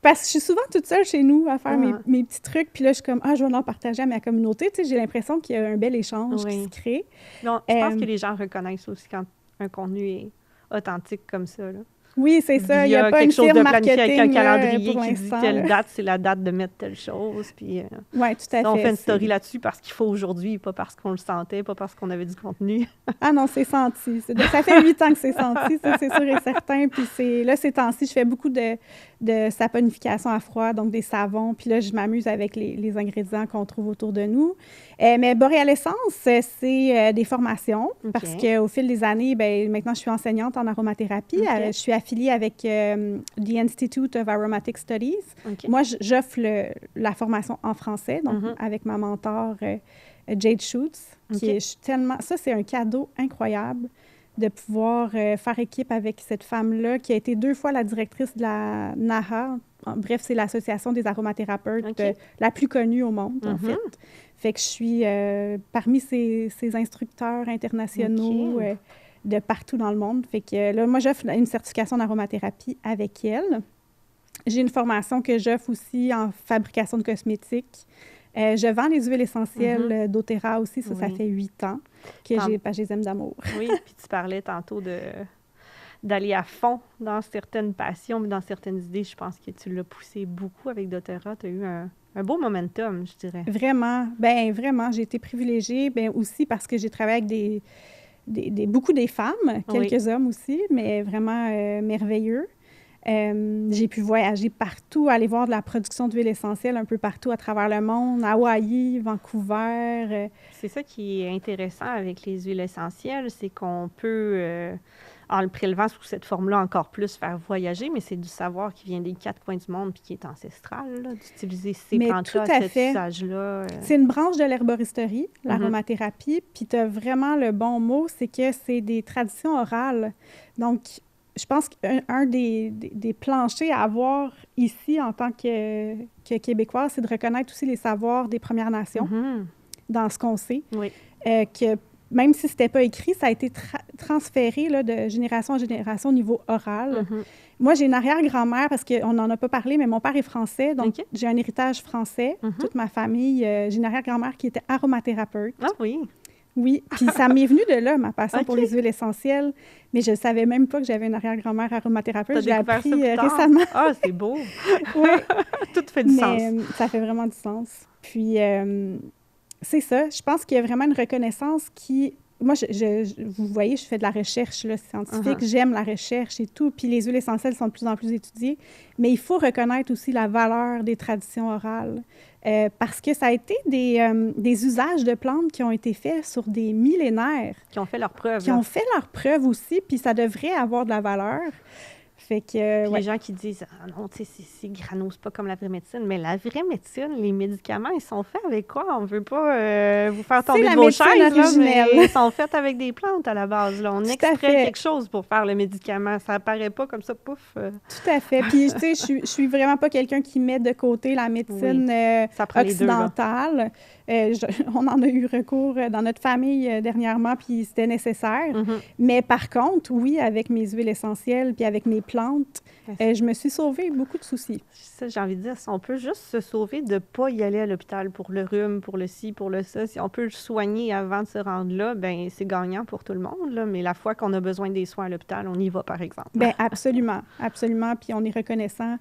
Parce que je suis souvent toute seule chez nous à faire mes petits trucs. Puis là, je suis comme, je vais en partager à ma communauté. Tu sais, j'ai l'impression qu'il y a un bel échange qui se crée. Non, je pense que les gens reconnaissent aussi quand un contenu est authentique comme ça, là. Oui, c'est ça. Il n'y a pas quelque une chose de marketing planifié avec un calendrier pour qui dit telle date, c'est la date de mettre telle chose. Puis, oui, tout à fait. On fait une story là-dessus parce qu'il faut aujourd'hui, pas parce qu'on le sentait, pas parce qu'on avait du contenu. Ah non, c'est senti. Ça fait 8 ans que c'est senti, ça, c'est sûr et certain. Puis là, ces temps-ci, je fais beaucoup de saponification à froid, donc des savons. Puis là, je m'amuse avec les ingrédients qu'on trouve autour de nous. Mais Boreal Essence, c'est des formations parce qu'au fil des années, maintenant, je suis enseignante en aromathérapie. Je suis affiliée avec The Institute of Aromatic Studies. Moi, j'offre la formation en français, donc avec ma mentor Jade Schutz, qui est tellement... Ça, c'est un cadeau incroyable de pouvoir faire équipe avec cette femme-là, qui a été 2 fois la directrice de la NAHA. Bref, c'est l'association des aromathérapeutes la plus connue au monde, en fait. Fait que je suis parmi ces instructeurs internationaux de partout dans le monde. Fait que là, moi, j'offre une certification d'aromathérapie avec elle. J'ai une formation que j'offre aussi en fabrication de cosmétiques. Je vends les huiles essentielles d'Otera aussi. Ça fait 8 ans que je les aime d'amour. Oui, puis tu parlais tantôt d'aller à fond dans certaines passions, mais dans certaines idées. Je pense que tu l'as poussé beaucoup avec d'Otera. Tu as eu un beau momentum, je dirais. Vraiment. Bien, vraiment. J'ai été privilégiée. Bien, aussi parce que j'ai travaillé avec beaucoup des femmes, quelques hommes aussi, mais vraiment merveilleux. J'ai pu voyager partout, aller voir de la production d'huile essentielle un peu partout à travers le monde, Hawaï, Vancouver. C'est ça qui est intéressant avec les huiles essentielles, c'est qu'on peut, en le prélevant sous cette forme-là, encore plus faire voyager, mais c'est du savoir qui vient des 4 coins du monde puis qui est ancestral, d'utiliser ces plantes-là, cet usage-là. C'est une branche de l'herboristerie, l'aromathérapie, puis tu as vraiment le bon mot, c'est que c'est des traditions orales. Donc, je pense qu'un des planchers à avoir ici en tant que Québécoise, c'est de reconnaître aussi les savoirs des Premières Nations dans ce qu'on sait. Oui. Que même si ce n'était pas écrit, ça a été transféré là, de génération en génération au niveau oral. Moi, j'ai une arrière-grand-mère, parce qu'on n'en a pas parlé, mais mon père est français, donc j'ai un héritage français. Toute ma famille, j'ai une arrière-grand-mère qui était aromathérapeute. Ah oui! Oui, puis ça m'est venu de là, ma passion pour les huiles essentielles, mais je ne savais même pas que j'avais une arrière-grand-mère aromathérapeute. Je l'ai appris récemment. Ah, c'est beau! Oui. Tout fait du sens. Ça fait vraiment du sens. Puis, c'est ça. Je pense qu'il y a vraiment une reconnaissance qui... Moi, vous voyez, je fais de la recherche là, scientifique. J'aime la recherche et tout. Puis les huiles essentielles sont de plus en plus étudiées. Mais il faut reconnaître aussi la valeur des traditions orales. Parce que ça a été des usages de plantes qui ont été faits sur des millénaires. Qui ont fait leurs preuves. Qui ont fait leurs preuves aussi. Puis ça devrait avoir de la valeur. Fait que, les gens qui disent « Ah non, tu sais, c'est grano, c'est pas comme la vraie médecine. » Mais la vraie médecine, les médicaments, ils sont faits avec quoi? On veut pas vous faire tomber de vos chaises, là, mais ils sont faits avec des plantes à la base. Là. On extrait quelque chose pour faire le médicament. Ça apparaît pas comme ça, pouf. Tout à fait. Puis, tu sais, je suis vraiment pas quelqu'un qui met de côté la médecine occidentale. On en a eu recours dans notre famille dernièrement, puis c'était nécessaire. Mais par contre, oui, avec mes huiles essentielles puis avec mes plantes, je me suis sauvée beaucoup de soucis. Ça, j'ai envie de dire, si on peut juste se sauver de ne pas y aller à l'hôpital pour le rhume, pour le ci, pour le ça, si on peut le soigner avant de se rendre là, bien, c'est gagnant pour tout le monde. Là. Mais la fois qu'on a besoin des soins à l'hôpital, on y va, par exemple. Bien, absolument, absolument. Puis on est reconnaissant,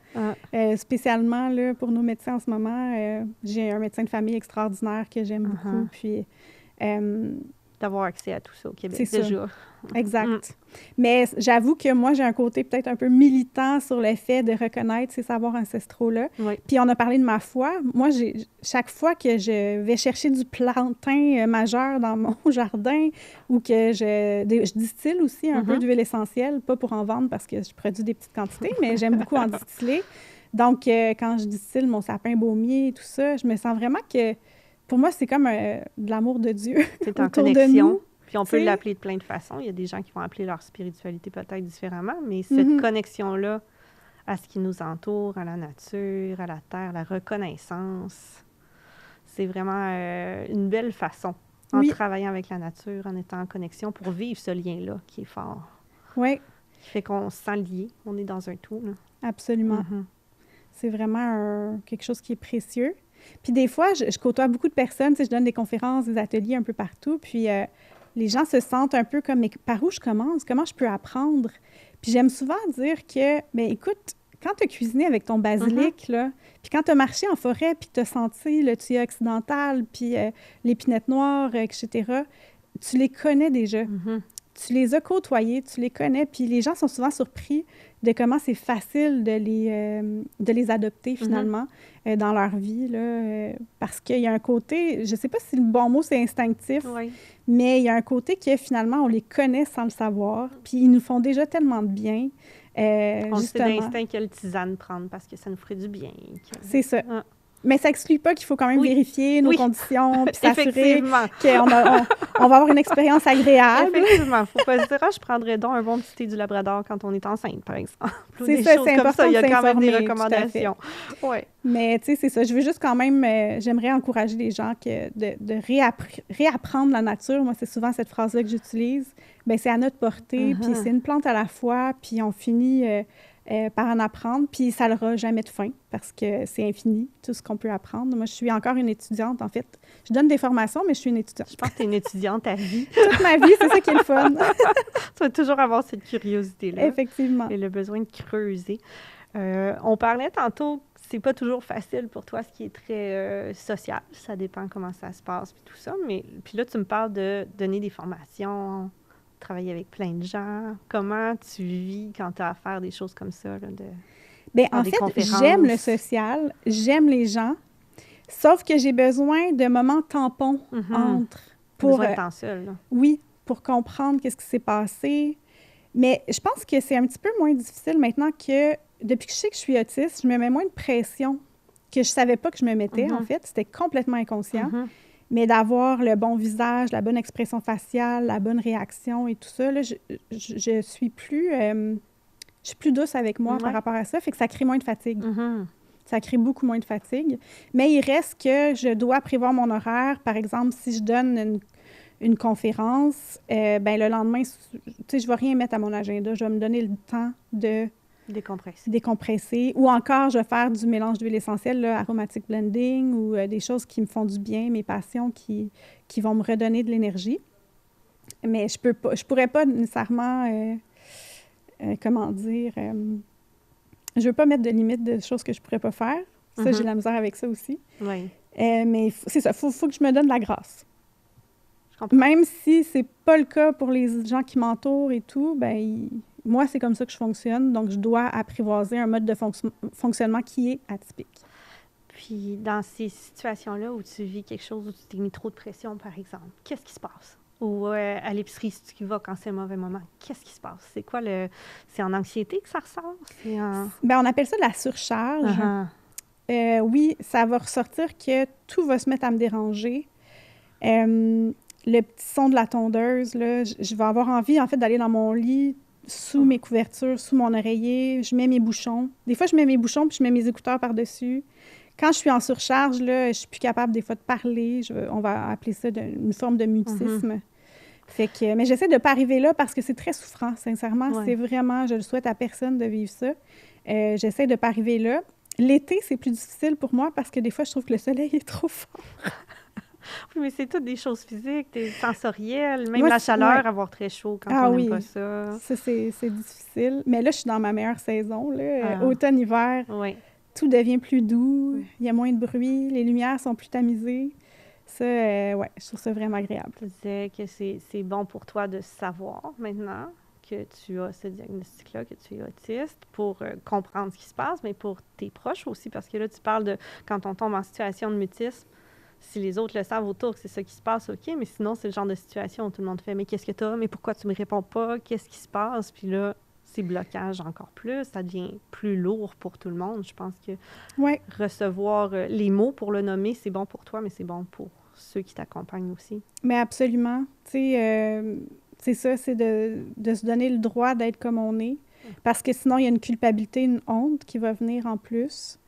spécialement là, pour nos médecins en ce moment. J'ai un médecin de famille extraordinaire que j'aime beaucoup. Puis... d'avoir accès à tout ça au Québec, c'est déjà. Exact. Mais j'avoue que moi, j'ai un côté peut-être un peu militant sur le fait de reconnaître ces savoirs ancestraux-là. Puis on a parlé de ma foi. Moi, chaque fois que je vais chercher du plantain majeur dans mon jardin ou que je distille aussi un peu d'huile essentielle, pas pour en vendre parce que je produis des petites quantités, mais j'aime beaucoup en distiller. Donc, quand je distille mon sapin baumier et tout ça, je me sens vraiment que... Pour moi, c'est comme de l'amour de Dieu. C'est en connexion. Puis on peut l'appeler de plein de façons. Il y a des gens qui vont appeler leur spiritualité peut-être différemment, mais cette connexion-là à ce qui nous entoure, à la nature, à la terre, la reconnaissance. C'est vraiment une belle façon, en travaillant avec la nature, en étant en connexion pour vivre ce lien-là qui est fort. Oui. Qui fait qu'on se sent lié, on est dans un tout. Là. Absolument. C'est vraiment quelque chose qui est précieux. Puis des fois, je côtoie beaucoup de personnes, tu sais, je donne des conférences, des ateliers un peu partout, puis les gens se sentent un peu comme « mais par où je commence? Comment je peux apprendre? » Puis j'aime souvent dire que, bien écoute, quand tu as cuisiné avec ton basilic, là, puis quand tu as marché en forêt, puis tu as senti le tuyau occidental, puis l'épinette noire, etc., tu les connais déjà. Tu les as côtoyés, tu les connais, puis les gens sont souvent surpris de comment c'est facile de les adopter, finalement, dans leur vie, là, parce qu'il y a un côté, je ne sais pas si le bon mot, c'est instinctif, mais il y a un côté que, finalement, on les connaît sans le savoir, puis ils nous font déjà tellement de bien. On sait d'instinct quelle tisane prendre parce que ça nous ferait du bien. C'est ça. Mais ça n'exclut pas qu'il faut quand même vérifier nos conditions puis s'assurer qu'on va avoir une expérience agréable. Effectivement. Il ne faut pas se dire « Ah, je prendrais donc un bon petit thé du Labrador quand on est enceinte, par exemple. » C'est ça, c'est important. Il y a quand même des recommandations. Mais tu sais, c'est ça. Je veux juste quand même, j'aimerais encourager les gens de réapprendre la nature. Moi, c'est souvent cette phrase-là que j'utilise. Bien, c'est à notre portée, puis c'est une plante à la fois, puis on finit par en apprendre, puis ça n'aura jamais de fin, parce que c'est infini, tout ce qu'on peut apprendre. Moi, je suis encore une étudiante, en fait. Je donne des formations, mais je suis une étudiante. Je pense que tu es une étudiante à vie. Toute ma vie, c'est ça qui est le fun. Tu vas toujours avoir cette curiosité-là. Effectivement. Et le besoin de creuser. On parlait tantôt, c'est pas toujours facile pour toi, ce qui est très social. Ça dépend comment ça se passe, puis tout ça. Mais puis là, tu me parles de donner des formations, travailler avec plein de gens. Comment tu vis quand tu as à faire des choses comme ça? Là, bien, en fait, j'aime le social, j'aime les gens, sauf que j'ai besoin de moments tampons entre. Pour besoin de temps seul. Là. Oui, pour comprendre qu'est-ce qui s'est passé. Mais je pense que c'est un petit peu moins difficile maintenant que, depuis que je sais que je suis autiste, je me mets moins de pression que je savais pas que je me mettais, en fait. C'était complètement inconscient. Mais d'avoir le bon visage, la bonne expression faciale, la bonne réaction et tout ça, là, je suis plus douce avec moi par rapport à ça, fait que ça crée moins de fatigue. Ça crée beaucoup moins de fatigue. Mais il reste que je dois prévoir mon horaire. Par exemple, si je donne une conférence, ben le lendemain, tu sais, je ne vais rien mettre à mon agenda. Je vais me donner le temps de décompresser. Ou encore, je vais faire du mélange d'huile essentielle, là, aromatic blending, ou des choses qui me font du bien, mes passions qui vont me redonner de l'énergie. Mais je pourrais pas nécessairement, comment dire, je veux pas mettre de limite de choses que je pourrais pas faire. Ça, j'ai de la misère avec ça aussi. Mais c'est ça, faut que je me donne de la grâce. Même si c'est pas le cas pour les gens qui m'entourent et tout, ben moi, c'est comme ça que je fonctionne. Donc, je dois apprivoiser un mode de fonctionnement qui est atypique. Puis, dans ces situations-là où tu vis quelque chose, où tu t'es mis trop de pression, par exemple, qu'est-ce qui se passe? Ou à l'épicerie, si tu y vas quand c'est un mauvais moment, qu'est-ce qui se passe? C'est quoi c'est en anxiété que ça ressort? Bien, on appelle ça de la surcharge. Oui, ça va ressortir que tout va se mettre à me déranger. Le petit son de la tondeuse, là, je vais avoir envie, en fait, d'aller dans mon lit, sous mes couvertures, sous mon oreiller. Je mets mes bouchons. Des fois, je mets mes bouchons puis je mets mes écouteurs par-dessus. Quand je suis en surcharge, là, je suis plus capable des fois de parler. On va appeler ça une forme de mutisme. Fait que, mais j'essaie de ne pas arriver là parce que c'est très souffrant, sincèrement. C'est vraiment, je le souhaite à personne de vivre ça. J'essaie de ne pas arriver là. L'été, c'est plus difficile pour moi parce que des fois, je trouve que le soleil est trop fort. Oui, mais c'est toutes des choses physiques, des sensorielles, même la chaleur, avoir très chaud quand on n'aime pas ça. Ça, c'est difficile. Mais là, je suis dans ma meilleure saison, là. Automne-hiver, tout devient plus doux, il y a moins de bruit, les lumières sont plus tamisées. Ça, je trouve ça vraiment agréable. Tu disais que c'est bon pour toi de savoir maintenant que tu as ce diagnostic-là, que tu es autiste, pour comprendre ce qui se passe, mais pour tes proches aussi, parce que là, tu parles de quand on tombe en situation de mutisme, si les autres le savent autour que c'est ça qui se passe, OK, mais sinon, c'est le genre de situation où tout le monde fait « Mais qu'est-ce que tu as? Mais pourquoi tu me réponds pas? Qu'est-ce qui se passe? » Puis là, c'est blocage encore plus. Ça devient plus lourd pour tout le monde. Je pense que recevoir les mots pour le nommer, c'est bon pour toi, mais c'est bon pour ceux qui t'accompagnent aussi. Mais absolument. Tu sais, c'est ça, c'est de se donner le droit d'être comme on est. Parce que sinon, il y a une culpabilité, une honte qui va venir en plus.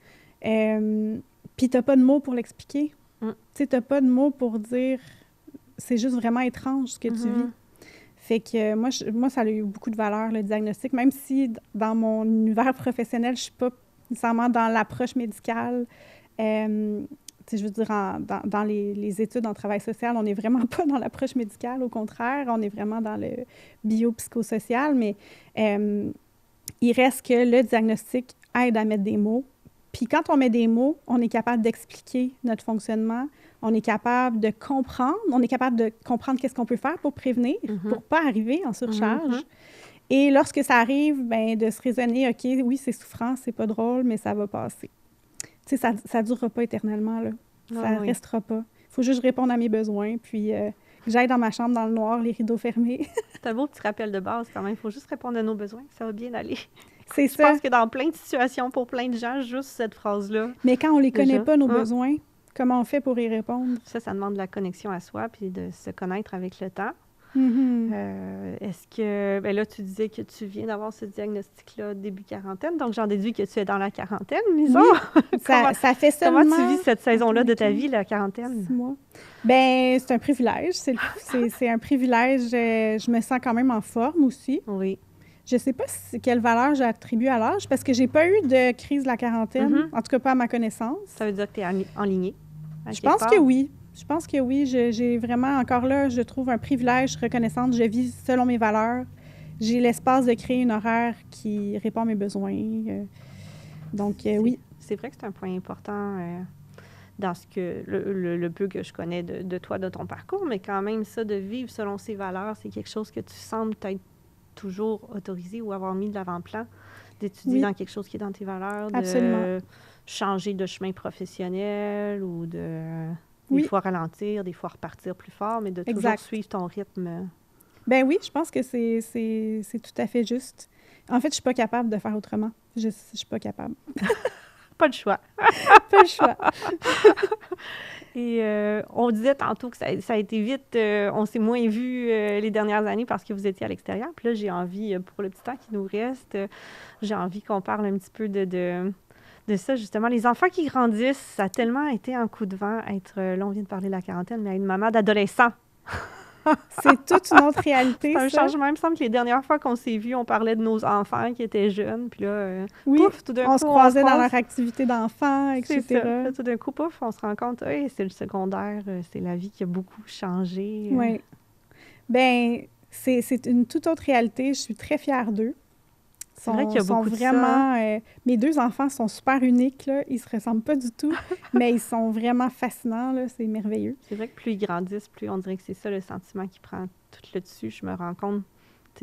Puis t'as pas de mots pour l'expliquer. Tu sais, t'as pas de mots pour dire... C'est juste vraiment étrange ce que tu vis. Fait que moi, ça a eu beaucoup de valeur, le diagnostic. Même si dans mon univers professionnel, je suis pas nécessairement dans l'approche médicale. Je veux dire, dans les études en travail social, on n'est vraiment pas dans l'approche médicale. Au contraire, on est vraiment dans le biopsychosocial. Mais il reste que le diagnostic aide à mettre des mots. Puis quand on met des mots, on est capable d'expliquer notre fonctionnement. On est capable de comprendre. On est capable de comprendre qu'est-ce qu'on peut faire pour prévenir, pour ne pas arriver en surcharge. Et lorsque ça arrive, bien, de se raisonner, OK, oui, c'est souffrant, c'est pas drôle, mais ça va passer. Tu sais, ça ne durera pas éternellement, là. Ça ne restera pas. Il faut juste répondre à mes besoins, puis que j'aille dans ma chambre dans le noir, les rideaux fermés. C'est un beau petit rappel de base, quand même. Il faut juste répondre à nos besoins. Ça va bien aller. C'est ça. Je pense que dans plein de situations, pour plein de gens, juste cette phrase-là. Mais quand on ne les connaît pas, nos besoins, comment on fait pour y répondre? Ça demande de la connexion à soi, puis de se connaître avec le temps. Est-ce que... Bien là, tu disais que tu viens d'avoir ce diagnostic-là début quarantaine, donc j'en déduis que tu es dans la quarantaine, disons. Oui, ça fait seulement... Comment tu vis cette saison-là de ta vie, la quarantaine? 6 mois. Bien, c'est un privilège. C'est un privilège. Je me sens quand même en forme aussi. Oui. Je ne sais pas quelle valeur j'attribue à l'âge, parce que j'ai pas eu de crise de la quarantaine, en tout cas pas à ma connaissance. Ça veut dire que tu es enlignée? Je pense que oui. Je pense que oui. J'ai vraiment, encore là, je trouve un privilège, reconnaissante. Je vis selon mes valeurs. J'ai l'espace de créer une horaire qui répond à mes besoins. Donc, oui. C'est vrai que c'est un point important dans ce que le peu que je connais de toi, de ton parcours, mais quand même, ça, de vivre selon ses valeurs, c'est quelque chose que tu sembles peut-être toujours autorisé ou avoir mis de l'avant-plan, d'étudier dans quelque chose qui est dans tes valeurs, de changer de chemin professionnel ou de des fois ralentir, des fois repartir plus fort, mais de toujours suivre ton rythme. Ben oui, je pense que c'est tout à fait juste. En fait, je suis pas capable de faire autrement. Je suis pas capable. Pas le choix. Pas le choix. Et on disait tantôt que ça a été vite, on s'est moins vus les dernières années parce que vous étiez à l'extérieur. Puis là, j'ai envie, pour le petit temps qui nous reste, j'ai envie qu'on parle un petit peu de ça, justement. Les enfants qui grandissent, ça a tellement été un coup de vent là, on vient de parler de la quarantaine, mais être maman d'adolescent. C'est toute une autre réalité, c'est un changement. Il me semble que les dernières fois qu'on s'est vus, on parlait de nos enfants qui étaient jeunes. Puis là, pouf, tout d'un coup, on se croisait dans leur activité d'enfant, etc. C'est ça. Là, tout d'un coup, pouf, on se rend compte, c'est le secondaire, c'est la vie qui a beaucoup changé. Oui. Bien, c'est une toute autre réalité. Je suis très fière d'eux. C'est vrai qu'il y a beaucoup de vraiment, mes 2 enfants sont super uniques, là. Ils se ressemblent pas du tout, mais ils sont vraiment fascinants, là. C'est merveilleux. C'est vrai que plus ils grandissent, plus on dirait que c'est ça le sentiment qui prend tout le dessus. Je me rends compte,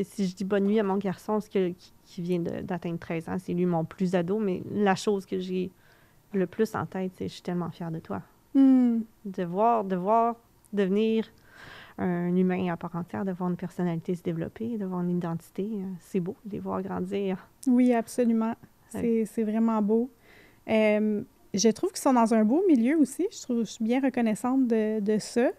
si je dis bonne nuit à mon garçon, qui vient d'atteindre 13 ans, c'est lui mon plus ado, mais la chose que j'ai le plus en tête, c'est je suis tellement fière de toi. De voir devenir un humain à part entière, de voir une personnalité se développer, de voir une identité. C'est beau de les voir grandir. Oui, absolument. C'est vraiment beau. Je trouve qu'ils sont dans un beau milieu aussi. Je suis bien reconnaissante de ça.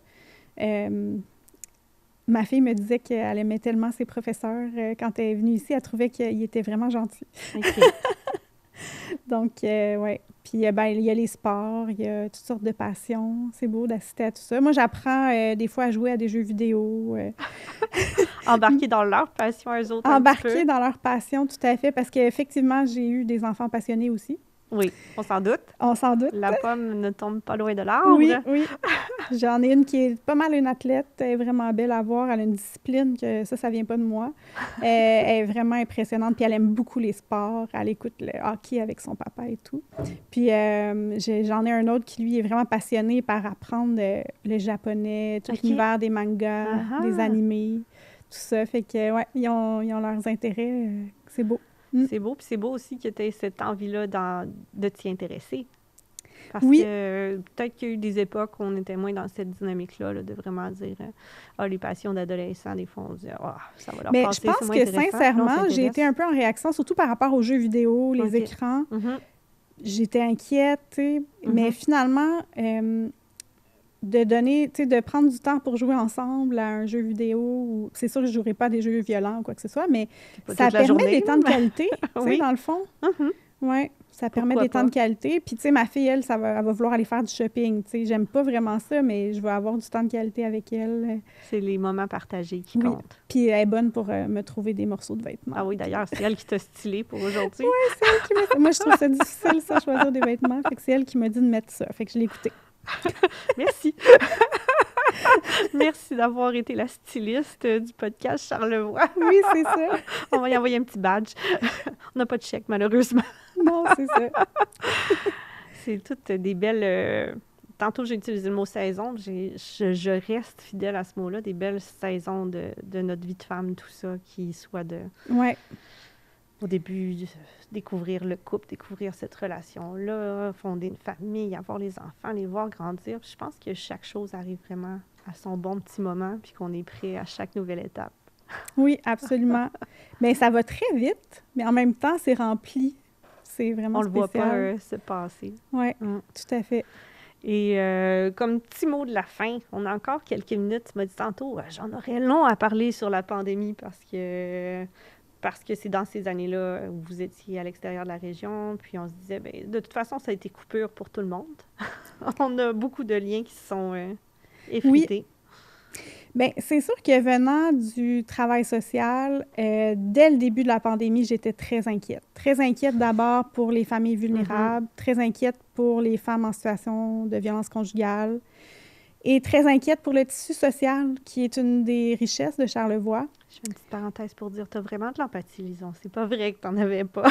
Ma fille me disait qu'elle aimait tellement ses professeurs. Quand elle est venue ici, elle trouvait qu'ils étaient vraiment gentils. OK. Donc, oui. Puis, ben, il y a les sports, il y a toutes sortes de passions. C'est beau d'assister à tout ça. Moi, j'apprends des fois à jouer à des jeux vidéo. Embarquer dans leur passion, eux autres. Embarquer dans leur passion, tout à fait. Parce qu'effectivement, j'ai eu des enfants passionnés aussi. Oui, on s'en doute. On s'en doute. La pomme ne tombe pas loin de l'arbre. Oui, oui. J'en ai une qui est pas mal une athlète. Elle est vraiment belle à voir. Elle a une discipline que ça vient pas de moi. Elle est vraiment impressionnante. Puis elle aime beaucoup les sports. Elle écoute le hockey avec son papa et tout. Puis j'en ai un autre qui, lui, est vraiment passionné par apprendre le japonais, tout l'univers des mangas, des animés, tout ça. Fait que, ouais, ils ont leurs intérêts. C'est beau. C'est beau, puis c'est beau aussi que tu aies cette envie-là de t'y intéresser. Parce que peut-être qu'il y a eu des époques où on était moins dans cette dynamique-là, là, de vraiment dire les passions d'adolescents, des fois, on se dit ça va leur passer. Mais je pense que, sincèrement, j'ai été un peu en réaction, surtout par rapport aux jeux vidéo, les écrans. J'étais inquiète, tu sais. Mais finalement, de donner, tu sais, de prendre du temps pour jouer ensemble à un jeu vidéo. Ou... C'est sûr que je ne jouerai pas à des jeux violents ou quoi que ce soit, mais Pas ça toute la permet journée, des temps de mais- qualité, tu sais, Oui. dans le fond. Mhm. Oui, ça permet Pourquoi des temps pas? de qualité. Puis, tu sais, ma fille, elle, elle va vouloir aller faire du shopping. Tu sais, j'aime pas vraiment ça, mais je veux avoir du temps de qualité avec elle. C'est les moments partagés qui Oui. comptent. Puis, elle est bonne pour me trouver des morceaux de vêtements. Ah oui, d'ailleurs, c'est elle qui t'a stylé pour aujourd'hui. C'est elle qui m'a... Moi, je trouve ça difficile, ça, choisir des vêtements. Fait que c'est elle qui m'a dit de mettre ça. Fait que je l'ai écouté. Merci. Merci d'avoir été la styliste du podcast Charlevoix. Oui, c'est ça. On va y envoyer un petit badge. On n'a pas de chèque, malheureusement. Non, c'est ça. C'est toutes des belles... Tantôt, j'ai utilisé le mot saison. Je reste fidèle à ce mot-là. Des belles saisons de notre vie de femme, tout ça, qui soit de... Ouais. Au début, découvrir le couple, découvrir cette relation-là, fonder une famille, avoir les enfants, les voir grandir. Puis je pense que chaque chose arrive vraiment à son bon petit moment, puis qu'on est prêt à chaque nouvelle étape. Oui, absolument. Mais ça va très vite, mais en même temps, c'est rempli. C'est vraiment On le voit pas spécial. se passer. Oui, Mm. tout à fait. Et comme petit mot de la fin, on a encore quelques minutes. Tu m'as dit tantôt, j'en aurais long à parler sur la pandémie parce que c'est dans ces années-là où vous étiez à l'extérieur de la région. Puis on se disait, bien, de toute façon, ça a été coupure pour tout le monde. On a beaucoup de liens qui se sont effrités. Bien, c'est sûr que venant du travail social, dès le début de la pandémie, j'étais très inquiète. Très inquiète d'abord pour les familles vulnérables, très inquiète pour les femmes en situation de violence conjugale et très inquiète pour le tissu social, qui est une des richesses de Charlevoix. Je fais une petite parenthèse pour dire, tu as vraiment de l'empathie, Lison. C'est pas vrai que tu n'en avais pas.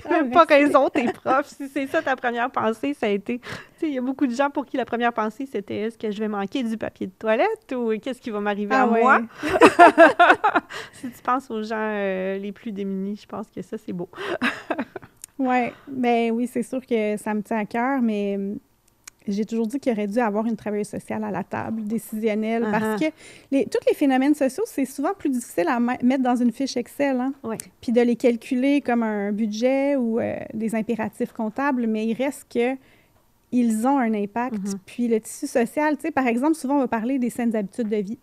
Ah, Pas merci. raison, t'es prof. Si c'est ça ta première pensée, ça a été... Tu sais, il y a beaucoup de gens pour qui la première pensée, c'était est-ce que je vais manquer du papier de toilette ou qu'est-ce qui va m'arriver à ouais. moi? Si tu penses aux gens les plus démunis, je pense que ça, c'est beau. Ouais, ben oui, c'est sûr que ça me tient à cœur, mais j'ai toujours dit qu'il aurait dû avoir une travailleuse sociale à la table, décisionnelle, parce que tous les phénomènes sociaux, c'est souvent plus difficile à mettre dans une fiche Excel, hein? Oui. Puis de les calculer comme un budget ou des impératifs comptables, mais il reste que ils ont un impact. Puis le tissu social, tu sais, par exemple, souvent on va parler des saines habitudes de vie,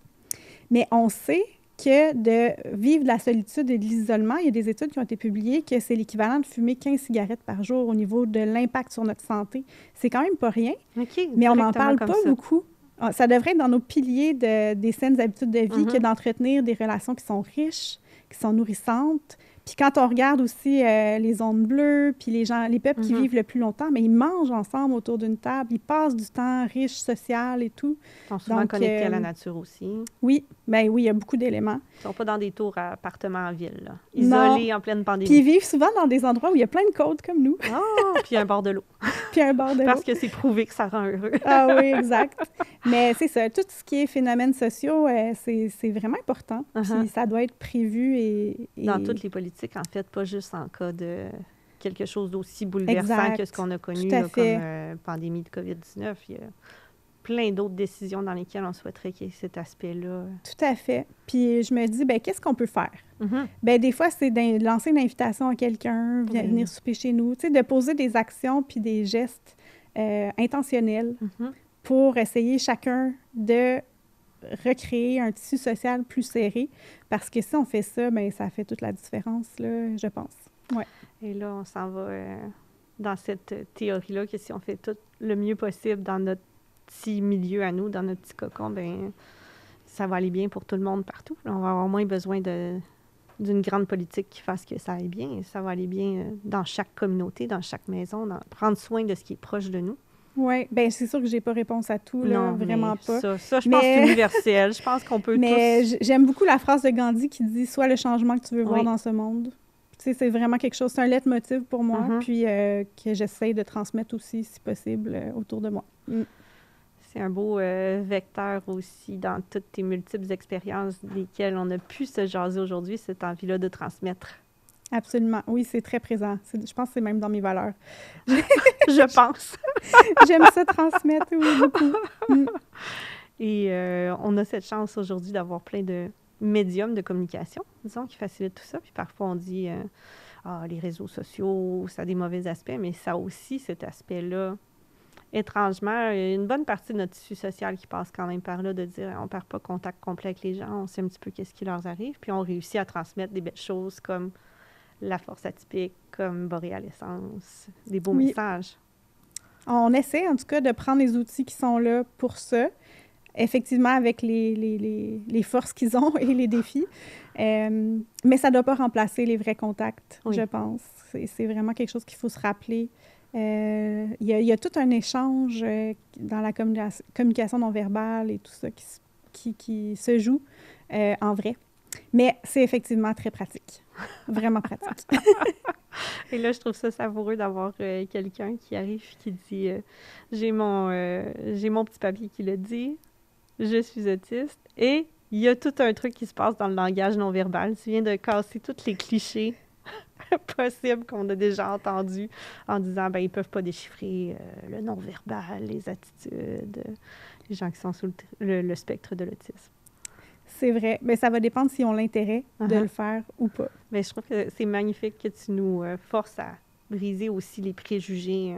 mais on sait que de vivre de la solitude et de l'isolement, il y a des études qui ont été publiées que c'est l'équivalent de fumer 15 cigarettes par jour au niveau de l'impact sur notre santé. C'est quand même pas rien, OK. mais on n'en directement parle comme pas ça. beaucoup. Ça devrait être dans nos piliers des saines habitudes de vie que d'entretenir des relations qui sont riches, qui sont nourrissantes. Puis quand on regarde aussi les zones bleues, puis les peuples qui vivent le plus longtemps, mais ils mangent ensemble autour d'une table, ils passent du temps riche, social et tout. Ils sont souvent Donc, connectés à la nature aussi. Oui, ben oui, il y a beaucoup d'éléments. Ils sont pas dans des tours à appartements en ville, là. Isolés en pleine pandémie. Puis ils vivent souvent dans des endroits où il y a plein de côtes comme nous, Puis un bord de l'eau. puis un bord de l'eau. Parce que c'est prouvé que ça rend heureux. Ah oui, exact. Mais c'est ça, tout ce qui est phénomènes sociaux, c'est vraiment important. Puis ça doit être prévu et... Dans toutes les politiques, en fait, pas juste en cas de quelque chose d'aussi bouleversant Exact. que ce qu'on a connu Tout à là, fait. comme pandémie de COVID-19. Il y a plein d'autres décisions dans lesquelles on souhaiterait qu'il y ait cet aspect-là. Tout à fait. Puis je me dis, ben qu'est-ce qu'on peut faire? Ben des fois, c'est de lancer une invitation à quelqu'un, venir souper chez nous, tu sais, de poser des actions puis des gestes intentionnels pour essayer chacun de recréer un tissu social plus serré. Parce que si on fait ça, ben ça fait toute la différence, là, je pense. Ouais. Et là, on s'en va dans cette théorie-là que si on fait tout le mieux possible dans notre petit milieu à nous, dans notre petit cocon, ben ça va aller bien pour tout le monde partout. Là, on va avoir moins besoin d'une grande politique qui fasse que ça aille bien. Ça va aller bien dans chaque communauté, dans chaque maison, prendre soin de ce qui est proche de nous. Oui, bien, c'est sûr que j'ai pas réponse à tout, là, Non, vraiment mais pas. Ça, je pense que c'est universel. Je pense qu'on peut mais tous... j'aime beaucoup la phrase de Gandhi qui dit « Sois le changement que tu veux voir dans ce monde ». Tu sais, c'est vraiment quelque chose, c'est un leitmotiv pour moi, puis que j'essaie de transmettre aussi, si possible, autour de moi. C'est un beau vecteur aussi dans toutes tes multiples expériences desquelles on a pu se jaser aujourd'hui, cette envie-là de transmettre. Absolument. Oui, c'est très présent. Je pense que c'est même dans mes valeurs. Je pense. J'aime ça transmettre, oui, beaucoup. Et on a cette chance aujourd'hui d'avoir plein de médiums de communication, disons, qui facilitent tout ça. Puis parfois, on dit les réseaux sociaux, ça a des mauvais aspects, mais ça a aussi cet aspect-là étrangement, il y a une bonne partie de notre tissu social qui passe quand même par là, de dire on perd pas contact complet avec les gens, on sait un petit peu qu'est-ce qui leur arrive, puis on réussit à transmettre des belles choses comme la force atypique, comme boréalescence, des beaux messages. On essaie, en tout cas, de prendre les outils qui sont là pour ça, effectivement, avec les forces qu'ils ont et les défis. Mais ça ne doit pas remplacer les vrais contacts, je pense. C'est vraiment quelque chose qu'il faut se rappeler. Il y a tout un échange dans la communication non verbale et tout ça qui se joue en vrai. Mais c'est effectivement très pratique. Vraiment pratique. Et là, je trouve ça savoureux d'avoir quelqu'un qui arrive et qui dit j'ai mon petit papier qui le dit, je suis autiste. Et il y a tout un truc qui se passe dans le langage non verbal. Tu viens de casser tous les clichés possibles qu'on a déjà entendus en disant ben ils peuvent pas déchiffrer le non verbal, les attitudes, les gens qui sont sous le spectre de l'autisme. C'est vrai. Mais ça va dépendre si on a l'intérêt de le faire ou pas. Mais je trouve que c'est magnifique que tu nous forces à briser aussi les préjugés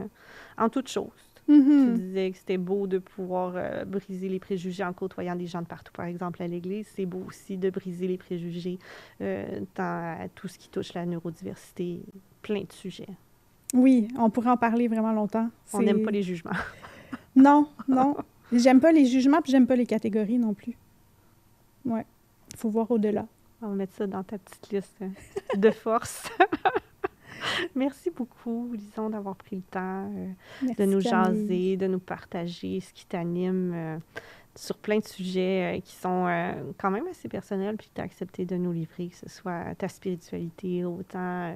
en toutes choses. Tu disais que c'était beau de pouvoir briser les préjugés en côtoyant des gens de partout, par exemple, à l'Église. C'est beau aussi de briser les préjugés dans tout ce qui touche la neurodiversité, plein de sujets. Oui, on pourrait en parler vraiment longtemps. On n'aime pas les jugements. Non. J'aime pas les jugements, puis j'aime pas les catégories non plus. Ouais, il faut voir au-delà. On va mettre ça dans ta petite liste de force. Merci beaucoup, Lison, d'avoir pris le temps de nous jaser, de nous partager ce qui t'anime sur plein de sujets qui sont quand même assez personnels, puis tu as accepté de nous livrer, que ce soit ta spiritualité, autant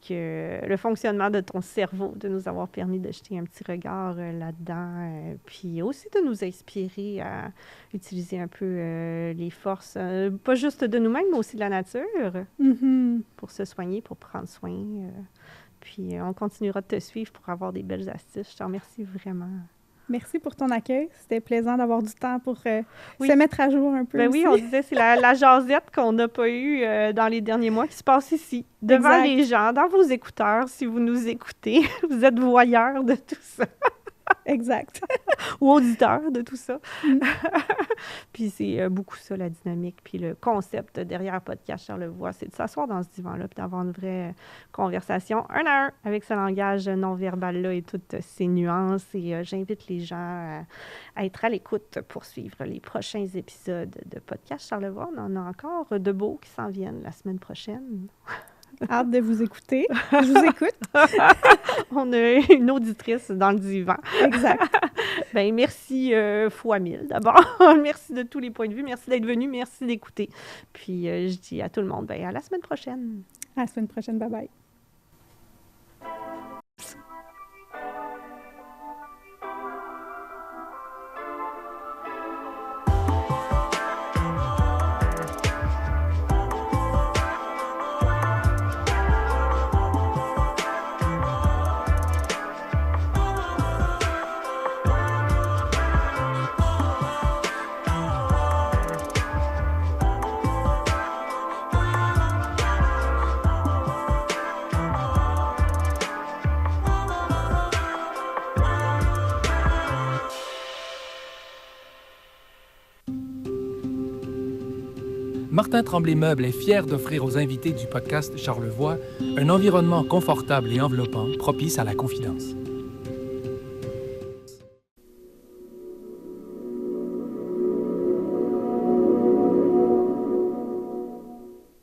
que le fonctionnement de ton cerveau, de nous avoir permis de jeter un petit regard là-dedans, puis aussi de nous inspirer à utiliser un peu les forces, pas juste de nous-mêmes, mais aussi de la nature, pour se soigner, pour prendre soin. Puis on continuera de te suivre pour avoir des belles astuces. Je te remercie vraiment. Merci pour ton accueil. C'était plaisant d'avoir du temps pour se mettre à jour un peu. Ben oui, on disait, c'est la jasette qu'on n'a pas eue dans les derniers mois qui se passe ici, devant les gens, dans vos écouteurs, si vous nous écoutez. Vous êtes voyeurs de tout ça. Exact. Ou auditeurs de tout ça. Puis c'est beaucoup ça, la dynamique. Puis le concept derrière Podcast Charlevoix, c'est de s'asseoir dans ce divan-là puis d'avoir une vraie conversation un à un avec ce langage non-verbal-là et toutes ces nuances. Et j'invite les gens à être à l'écoute pour suivre les prochains épisodes de Podcast Charlevoix. On en a encore de beaux qui s'en viennent la semaine prochaine. Hâte de vous écouter. Je vous écoute. On a une auditrice dans le divan. Exact. Bien, merci fois 1000 d'abord. Merci de tous les points de vue. Merci d'être venu. Merci d'écouter. Puis, je dis à tout le monde, bien, à la semaine prochaine. À la semaine prochaine. Bye-bye. Martin Tremblay-Meubles est fier d'offrir aux invités du podcast Charlevoix un environnement confortable et enveloppant, propice à la confidence.